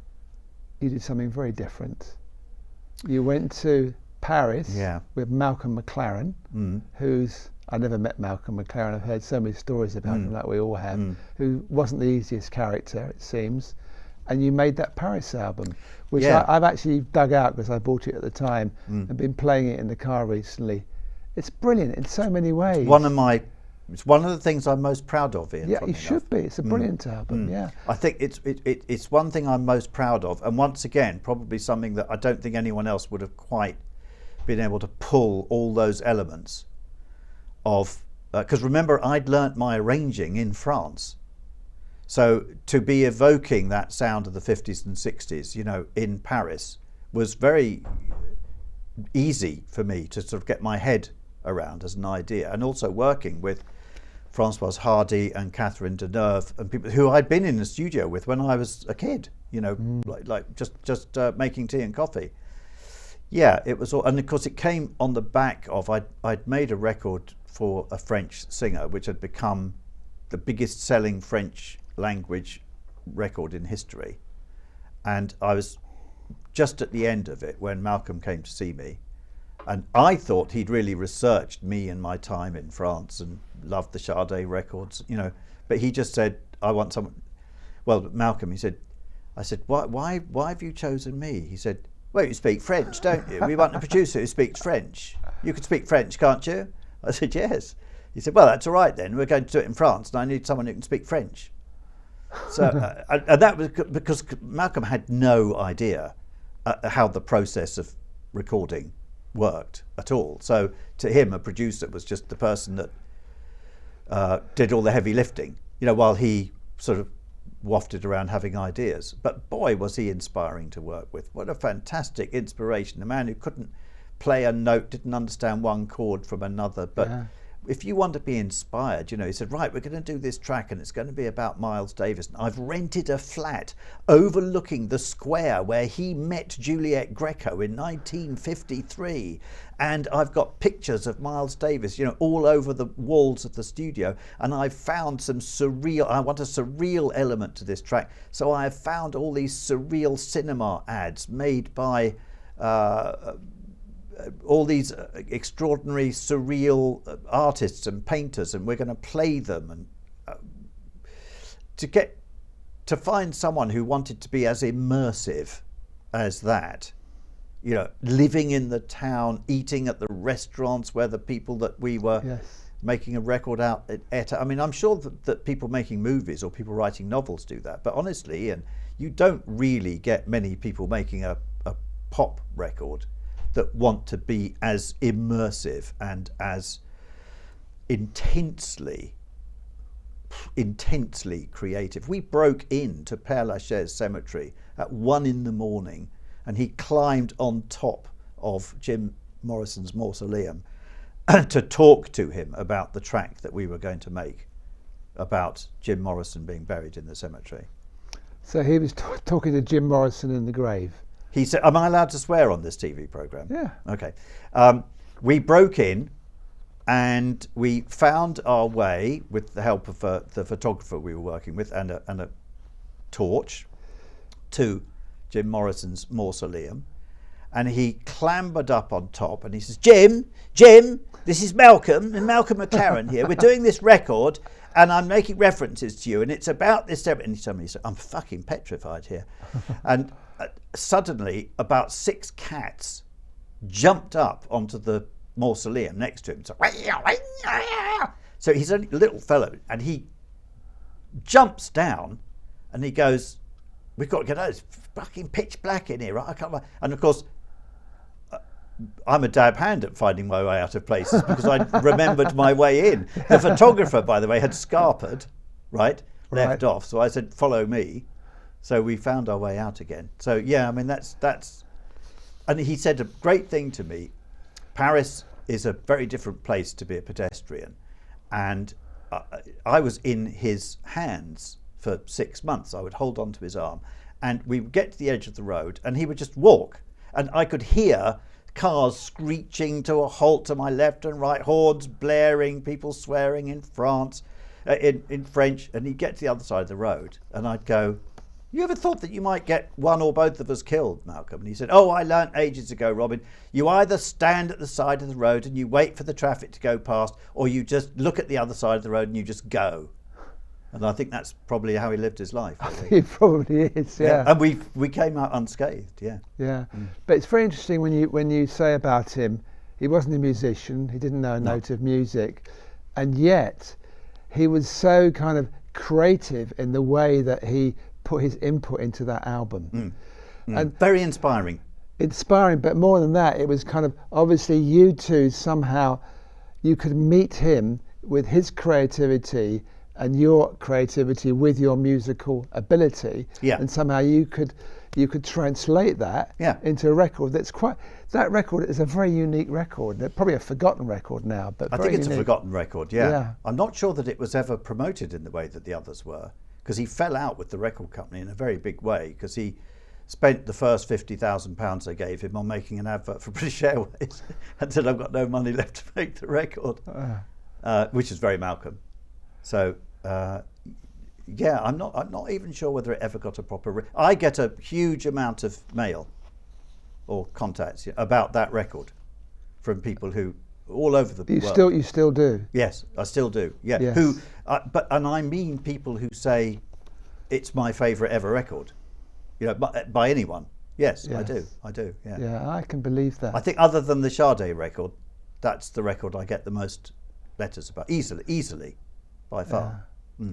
[SPEAKER 1] you did something very different. You went to Paris with Malcolm McClaren, who's, I never met Malcolm McClaren, I've heard so many stories about him, like we all have, who wasn't the easiest character, it seems. And you made that Paris album, which I've actually dug out because I bought it at the time and been playing it in the car recently. It's brilliant in so many ways.
[SPEAKER 2] It's one of the things I'm most proud of, Ian.
[SPEAKER 1] Yeah, it should be. It's a brilliant album. Yeah,
[SPEAKER 2] I think it's one thing I'm most proud of, and once again, probably something that I don't think anyone else would have quite been able to pull all those elements of. Because remember, I'd learnt my arranging in France, so to be evoking that sound of the 50s and 60s, in Paris, was very easy for me to sort of get my head around as an idea, and also working with Françoise Hardy and Catherine Deneuve and people who I'd been in the studio with when I was a kid, like just making tea and coffee. Yeah, it was all, and of course it came on the back of I'd made a record for a French singer which had become the biggest selling French language record in history, and I was just at the end of it when Malcolm came to see me. And I thought he'd really researched me and my time in France and loved the Sade records, But he just said, "I want someone." Well, Malcolm, I said, why have you chosen me? He said, "Well, you speak French, don't you? We want a producer who speaks French. You can speak French, can't you?" I said, "Yes." He said, "Well, that's all right then. We're going to do it in France, and I need someone who can speak French." So, and that was because Malcolm had no idea how the process of recording worked at all. So to him, a producer was just the person that did all the heavy lifting, while he sort of wafted around having ideas. But boy, was he inspiring to work with. What a fantastic inspiration. A man who couldn't play a note, didn't understand one chord from another. But if you want to be inspired, he said, "Right, we're going to do this track and it's going to be about Miles Davis. And I've rented a flat overlooking the square where he met Juliet Greco in 1953. And I've got pictures of Miles Davis, all over the walls of the studio. And I've found I want a surreal element to this track. So I have found all these surreal cinema ads made by all these extraordinary surreal artists and painters, and we're going to play them." And to find someone who wanted to be as immersive as that, living in the town, eating at the restaurants where the people that we were making a record out at. I mean, I'm sure that people making movies or people writing novels do that, but honestly, Ian, you don't really get many people making a pop record that want to be as immersive and as intensely creative. We broke into Père Lachaise Cemetery at 1 a.m. and he climbed on top of Jim Morrison's mausoleum to talk to him about the track that we were going to make about Jim Morrison being buried in the cemetery.
[SPEAKER 1] So he was talking to Jim Morrison in the grave.
[SPEAKER 2] He said, "Am I allowed to swear on this TV programme?"
[SPEAKER 1] Yeah.
[SPEAKER 2] Okay. We broke in and we found our way with the help of the photographer we were working with and a torch to Jim Morrison's mausoleum. And he clambered up on top and he says, Jim, this is Malcolm and Malcolm McClaren here. We're doing this record and I'm making references to you and it's about this." And he told me, "I'm fucking petrified here." And suddenly about 6 cats jumped up onto the mausoleum next to him. So he's a little fellow and he jumps down and he goes, "We've got to get out. It's fucking pitch black in here, right? I can't." And of course, I'm a dab hand at finding my way out of places because I remembered my way in. The photographer, by the way, had scarpered, left off. So I said, "Follow me." So we found our way out again. So yeah, I mean that's. And he said a great thing to me. Paris is a very different place to be a pedestrian, and I was in his hands for 6 months. I would hold on to his arm, and we would get to the edge of the road, and he would just walk, and I could hear cars screeching to a halt to my left and right, horns blaring, people swearing in France, in French, and he'd get to the other side of the road, and I'd go, "You ever thought that you might get one or both of us killed, Malcolm?" And he said, "Oh, I learnt ages ago, Robin, you either stand at the side of the road and you wait for the traffic to go past, or you just look at the other side of the road and you just go." And I think that's probably how he lived his life.
[SPEAKER 1] I think it probably is, yeah.
[SPEAKER 2] And we came out unscathed, yeah.
[SPEAKER 1] Yeah, but it's very interesting when you say about him, he wasn't a musician, he didn't know a note of music, and yet he was so kind of creative in the way that he put his input into that album.
[SPEAKER 2] And very inspiring.
[SPEAKER 1] Inspiring, but more than that, it was kind of, obviously you two somehow, you could meet him with his creativity and your creativity with your musical ability, and somehow you could translate that into a record that's that record is a very unique record. It's probably a forgotten record now, but
[SPEAKER 2] I think it's
[SPEAKER 1] unique.
[SPEAKER 2] a forgotten record, yeah. I'm not sure that it was ever promoted in the way that the others were, because he fell out with the record company in a very big way, because he spent the first £50,000 they gave him on making an advert for British Airways and said, "I've got no money left to make the record," which is very Malcolm. So I'm not even sure whether it ever got a proper. I get a huge amount of mail or contacts about that record from people who all over the world.
[SPEAKER 1] You still do?
[SPEAKER 2] Yes, I still do. Yeah.
[SPEAKER 1] Yes.
[SPEAKER 2] And I mean people who say it's my favourite ever record. By anyone. Yes,
[SPEAKER 1] yes.
[SPEAKER 2] I do. Yeah.
[SPEAKER 1] Yeah, I can believe that.
[SPEAKER 2] I think other than the Sade record, that's the record I get the most letters about easily, by far. Yeah.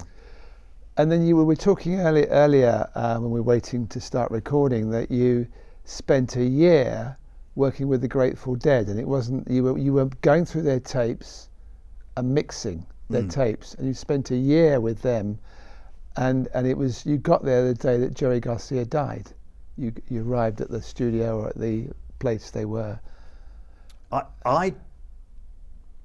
[SPEAKER 1] And then you were talking earlier when we were waiting to start recording that you spent a year working with the Grateful Dead, and it wasn't you were going through their tapes and mixing their tapes, and you spent a year with them, and it was you got there the day that Jerry Garcia died. You arrived at the studio or at the place they were.
[SPEAKER 2] I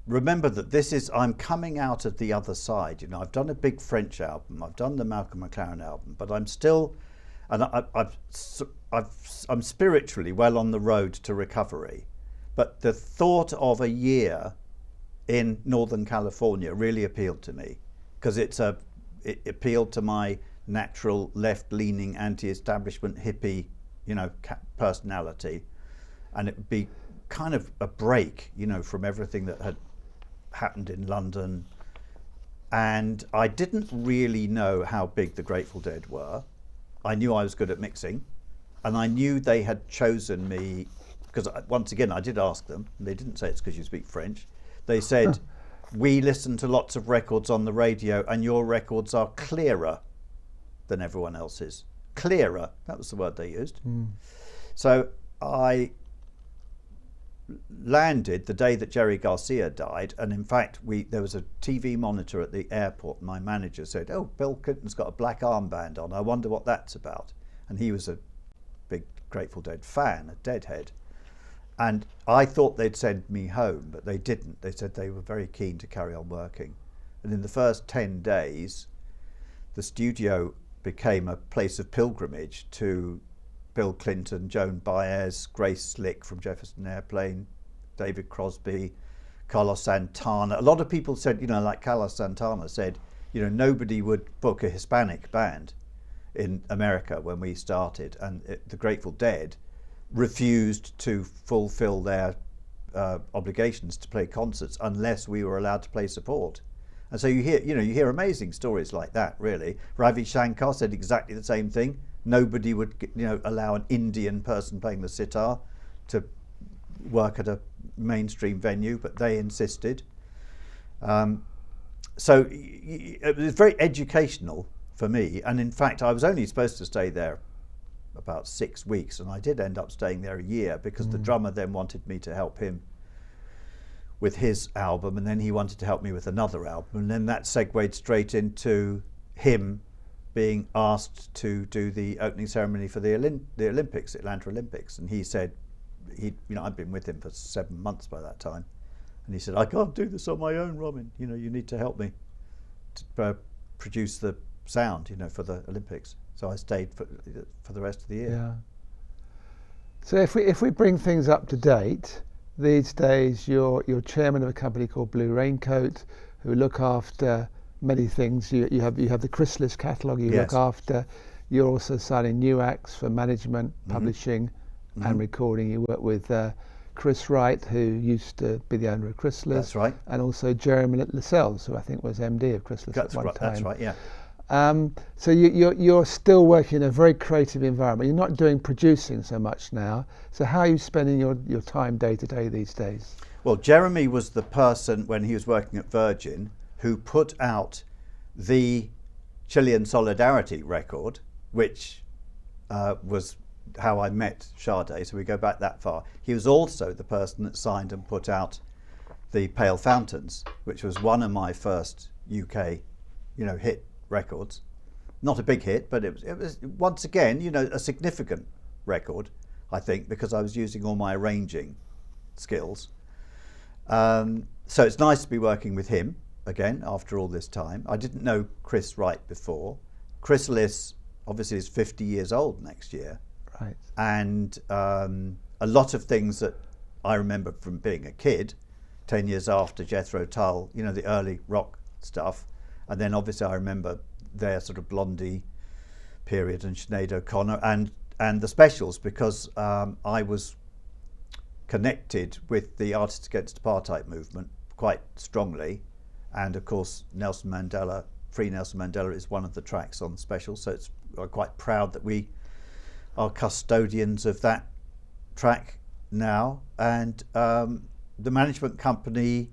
[SPEAKER 2] remember that I'm coming out of the other side. I've done a big French album, I've done the Malcolm McClaren album, but I'm still, and I'm spiritually well on the road to recovery. But the thought of a year in Northern California really appealed to me, because it appealed to my natural left-leaning, anti-establishment hippie, personality, and it would be kind of a break, from everything that had happened in London. And I didn't really know how big the Grateful Dead were. I knew I was good at mixing, and I knew they had chosen me because, once again, I did ask them, and they didn't say it's because you speak French. They said, "We listen to lots of records on the radio, and your records are clearer than everyone else's." Clearer, that was the word they used. So I landed the day that Jerry Garcia died, and in fact there was a TV monitor at the airport, and my manager said, "Oh, Bill Clinton's got a black armband on, I wonder what that's about." And he was a big Grateful Dead fan, a Deadhead, and I thought they'd send me home, but they didn't. They said they were very keen to carry on working, and in the first 10 days the studio became a place of pilgrimage to Bill Clinton, Joan Baez, Grace Slick from Jefferson Airplane, David Crosby, Carlos Santana. A lot of people said, like Carlos Santana said, nobody would book a Hispanic band in America when we started, and the Grateful Dead refused to fulfill their obligations to play concerts unless we were allowed to play support. And so you hear amazing stories like that, really. Ravi Shankar said exactly the same thing. Nobody would, allow an Indian person playing the sitar to work at a mainstream venue, but they insisted. So it was very educational for me. And in fact, I was only supposed to stay there about 6 weeks, and I did end up staying there a year because the drummer then wanted me to help him with his album, and then he wanted to help me with another album, and then that segued straight into him being asked to do the opening ceremony for the Olympics, Atlanta Olympics, and he said I'd been with him for 7 months by that time, And he said, I can't do this on my own, Robin. You know, you need to help me to produce the sound, you know, for the Olympics. So I stayed for the rest of the year.
[SPEAKER 1] Yeah. So if we bring things up to date, these days you're chairman of a company called Blue Raincoat, who look after many things. You have the Chrysalis catalogue you
[SPEAKER 2] Yes.
[SPEAKER 1] look after. You're also signing new acts for management, publishing, and recording. You work with Chris Wright, who used to be the owner of Chrysalis.
[SPEAKER 2] That's right.
[SPEAKER 1] And also Jeremy Lascelles, who I think was MD of Chrysalis at one time.
[SPEAKER 2] That's right, yeah.
[SPEAKER 1] So you're still working in a very creative environment. You're not doing producing so much now. So how are you spending your time day to day these days?
[SPEAKER 2] Well, Jeremy was the person when he was working at Virgin who put out the Chilean Solidarity record, which was how I met Sade, so we go back that far. He was also the person that signed and put out the Pale Fountains, which was one of my first UK, you know, hit records. Not a big hit, but it was once again, you know, a significant record, I think, because I was using all my arranging skills. So it's nice to be working with him again after all this time. I didn't know Chris Wright before. Chrysalis obviously is 50 years old next year.
[SPEAKER 1] Right.
[SPEAKER 2] And a lot of things that I remember from being a kid, 10 years after Jethro Tull, you know, the early rock stuff. And then obviously I remember their sort of Blondie period and Sinead O'Connor and the Specials, because I was connected with the Artists Against Apartheid movement quite strongly. And of course, Nelson Mandela, Free Nelson Mandela is one of the tracks on the Special. So I'm quite proud that we are custodians of that track now. And the management company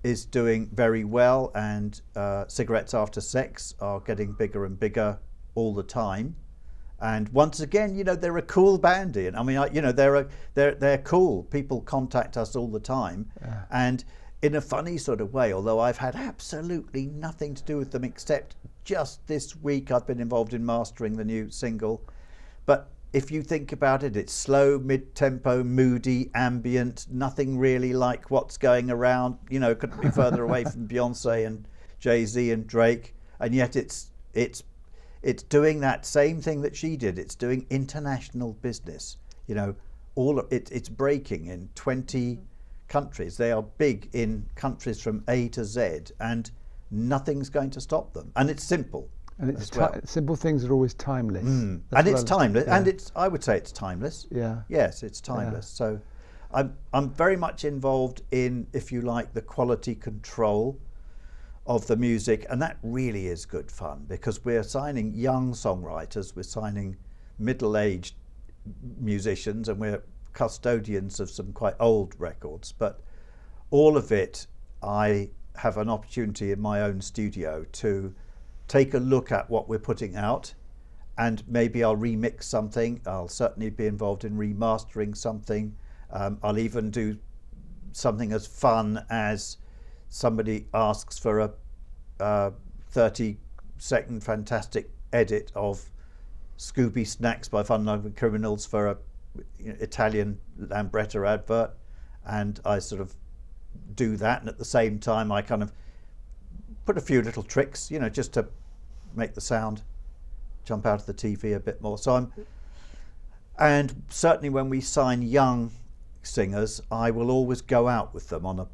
[SPEAKER 2] is doing very well, and Cigarettes After Sex are getting bigger and bigger all the time. And once again, you know, they're a cool band, Ian. I mean, you know, they're cool. People contact us all the time, and in a funny sort of way. Although I've had absolutely nothing to do with them, except just this week I've been involved in mastering the new single. But if you think about it, it's slow, mid-tempo, moody, ambient, nothing really like what's going around. You know, couldn't be further away from Beyonce and Jay-Z and Drake. And yet it's doing that same thing that she did. It's doing international business. You know, it's breaking in 20 countries. They are big in countries from A to Z, and nothing's going to stop them. And it's simple.
[SPEAKER 1] And it's simple things are always timeless.
[SPEAKER 2] And it's timeless.
[SPEAKER 1] Yeah.
[SPEAKER 2] And I would say it's timeless.
[SPEAKER 1] Yeah.
[SPEAKER 2] Yes, it's timeless. So I'm very much involved in, if you like, the quality control of the music, and that really is good fun, because we're signing young songwriters, we're signing middle-aged musicians, and we're custodians of some quite old records. But all of it, I have an opportunity in my own studio to take a look at what we're putting out, and maybe I'll remix something. I'll certainly be involved in remastering something. I'll even do something as fun as somebody asks for a 30-second fantastic edit of Scooby Snacks by Fun Loving Criminals for a Italian Lambretta advert, and I sort of do that, and at the same time I kind of put a few little tricks, you know, just to make the sound jump out of the TV a bit more. And certainly when we sign young singers, I will always go out with them on a,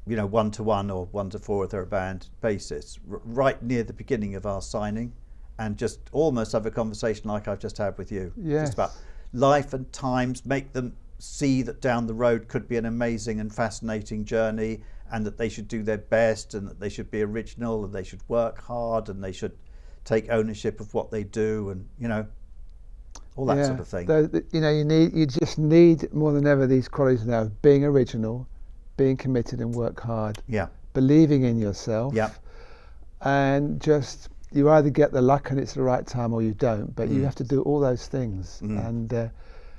[SPEAKER 2] you know, 1-to-1 or 1-to-4 with their band basis, right near the beginning of our signing, and just almost have a conversation like I've just had with you.
[SPEAKER 1] Yes.
[SPEAKER 2] Just about life and times, make them see that down the road could be an amazing and fascinating journey, and that they should do their best, and that they should be original, and they should work hard, and they should take ownership of what they do, and, you know, all that sort of thing.
[SPEAKER 1] You know, you just need more than ever these qualities now: being original, being committed, and work hard.
[SPEAKER 2] Yeah.
[SPEAKER 1] Believing in yourself.
[SPEAKER 2] Yeah.
[SPEAKER 1] And just, you either get the luck and it's the right time, or you don't. But you have to do all those things, and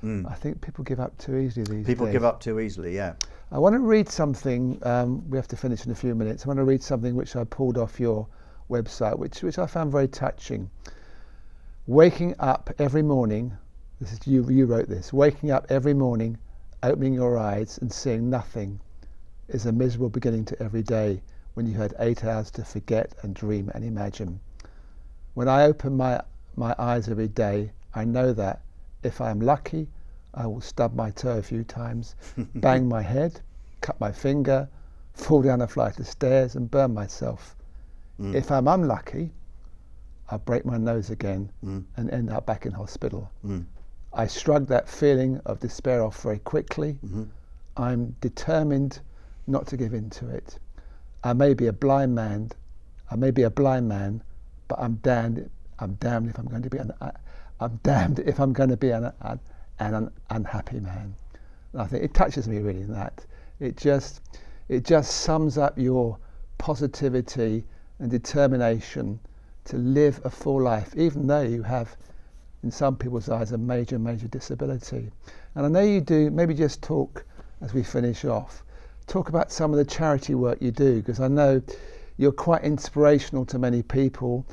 [SPEAKER 1] I think people give up too easily these days.
[SPEAKER 2] People give up too easily, yeah.
[SPEAKER 1] I want to read something. We have to finish in a few minutes. I want to read something which I pulled off your website, which I found very touching. Waking up every morning. This is you wrote this. Waking up every morning, opening your eyes and seeing nothing is a miserable beginning to every day when you had 8 hours to forget and dream and imagine. When I open my eyes every day, I know that if I am lucky, I will stub my toe a few times, bang my head, cut my finger, fall down a flight of stairs and burn myself. If I'm unlucky, I'll break my nose again and end up back in hospital. I shrug that feeling of despair off very quickly. I'm determined not to give in to it. I may be a blind man, but I'm damned if I'm going to be an unhappy man. And I think it touches me really in that. It just sums up your positivity and determination to live a full life, even though you have, in some people's eyes, a major disability. And I know you do, maybe just talk, as we finish off, talk about some of the charity work you do, because I know you're quite inspirational to many people.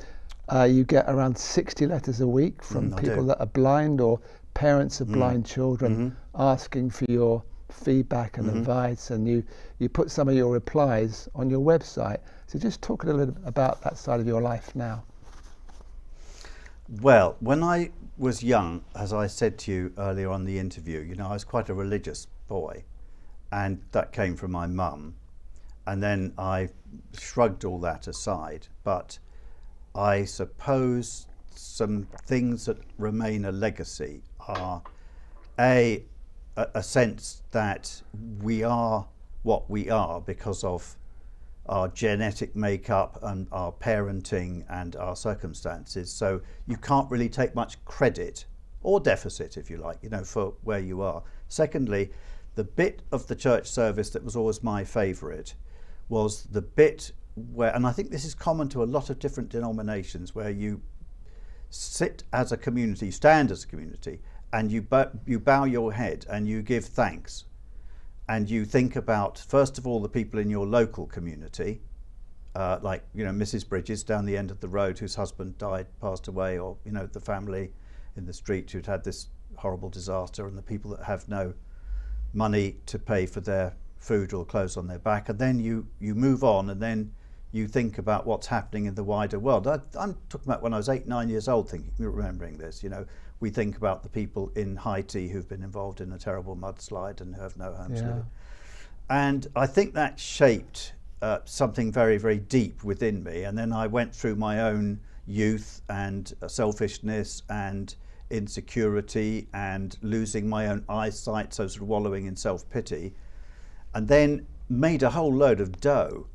[SPEAKER 1] You get around 60 letters a week from people that are blind or parents of blind children asking for your feedback and advice, and you put some of your replies on your website. So just talk a little bit about that side of your life now.
[SPEAKER 2] Well, when I was young, as I said to you earlier on the interview, I was quite a religious boy, and that came from my mum. And then I shrugged all that aside, but I suppose some things that remain a legacy are a sense that we are what we are because of our genetic makeup and our parenting and our circumstances. So you can't really take much credit or deficit, if you like, for where you are. Secondly, the bit of the church service that was always my favourite was the bit where, and I think this is common to a lot of different denominations, where you sit as a community, stand as a community, and you bow your head and you give thanks. And you think about, first of all, the people in your local community, like, Mrs. Bridges down the end of the road whose husband passed away, or, the family in the street who'd had this horrible disaster, and the people that have no money to pay for their food or clothes on their back. And then you move on, and then you think about what's happening in the wider world. I'm talking about when I was 8, 9 years old, remembering this. We think about the people in Haiti who've been involved in a terrible mudslide and who have no homes to live in. And I think that shaped something very, very deep within me. And then I went through my own youth and selfishness and insecurity and losing my own eyesight, so sort of wallowing in self-pity, and then made a whole load of dough.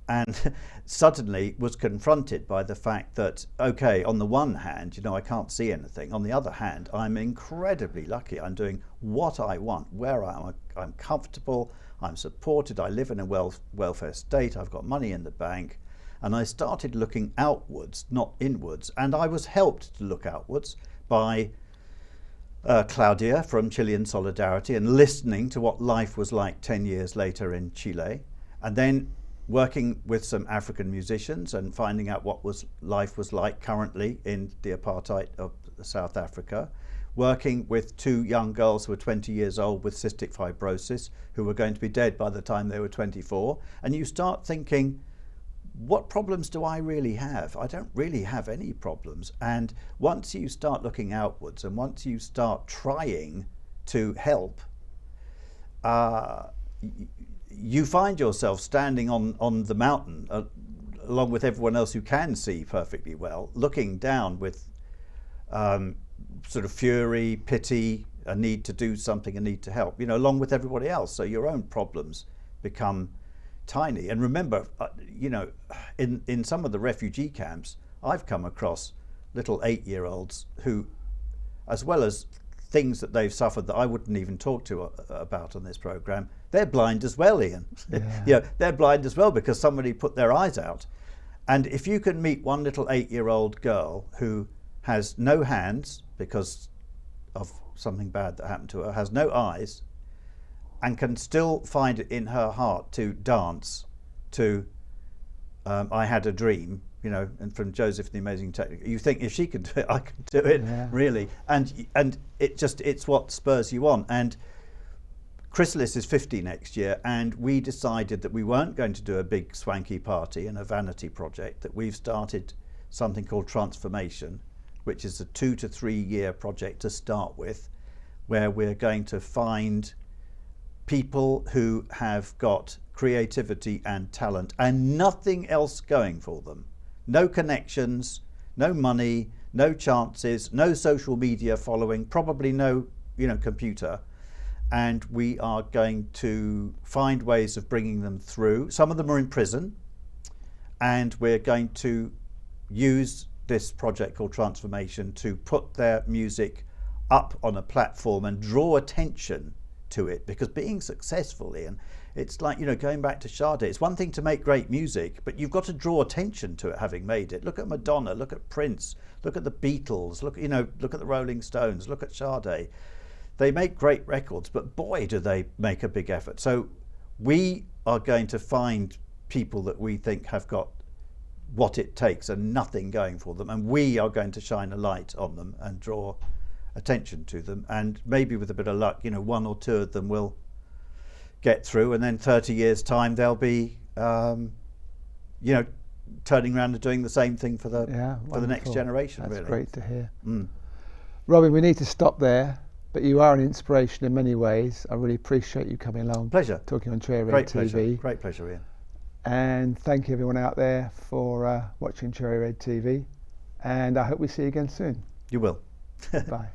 [SPEAKER 2] And suddenly was confronted by the fact that, okay, on the one hand, I can't see anything. On the other hand, I'm incredibly lucky. I'm doing what I want, where I'm comfortable, I'm supported, I live in a welfare state, I've got money in the bank. And I started looking outwards, not inwards. And I was helped to look outwards by Claudia from Chilean Solidarity, and listening to what life was like 10 years later in Chile. And then working with some African musicians and finding out what life was like currently in the apartheid of South Africa, working with 2 young girls who were 20 years old with cystic fibrosis who were going to be dead by the time they were 24. And you start thinking, what problems do I really have? I don't really have any problems. And once you start looking outwards and once you start trying to help, you find yourself standing on the mountain along with everyone else who can see perfectly well, looking down with sort of fury, pity, a need to do something, a need to help, along with everybody else. So your own problems become tiny. And remember, in some of the refugee camps, I've come across little 8-year-olds who, as well as things that they've suffered that I wouldn't even talk to about on this program, they're blind as well, Iain.
[SPEAKER 1] Yeah.
[SPEAKER 2] They're blind as well because somebody put their eyes out. And if you can meet one little 8-year-old girl who has no hands because of something bad that happened to her, has no eyes, and can still find it in her heart to dance to I Had a Dream, and from Joseph and the Amazing Technicolor, you think if she can do it, I can do it, really. And it's what spurs you on. And Chrysalis is 50 next year, and we decided that we weren't going to do a big swanky party and a vanity project, that we've started something called Transformation, which is a 2 to 3 year project to start with, where we're going to find people who have got creativity and talent and nothing else going for them. No connections, no money, no chances, no social media following, probably no, computer. And we are going to find ways of bringing them through. Some of them are in prison, and we're going to use this project called Transformation to put their music up on a platform and draw attention to it, because being successful, Iain, it's like, going back to Sade, it's one thing to make great music, but you've got to draw attention to it having made it. Look at Madonna, look at Prince, look at the Beatles, look at the Rolling Stones, look at Sade. They make great records, but boy, do they make a big effort. So we are going to find people that we think have got what it takes and nothing going for them, and we are going to shine a light on them and draw attention to them, and maybe with a bit of luck, 1 or 2 of them will get through, and then 30 years time they'll be turning around and doing the same thing for the next generation.
[SPEAKER 1] That's
[SPEAKER 2] really
[SPEAKER 1] great to hear. Robin, we need to stop there, but you are an inspiration in many ways. I really appreciate you coming along.
[SPEAKER 2] Pleasure.
[SPEAKER 1] Talking on Cherry Red TV.
[SPEAKER 2] Great pleasure, Iain.
[SPEAKER 1] And thank you everyone out there for watching Cherry Red TV, and I hope we see you again soon.
[SPEAKER 2] You will.
[SPEAKER 1] Bye.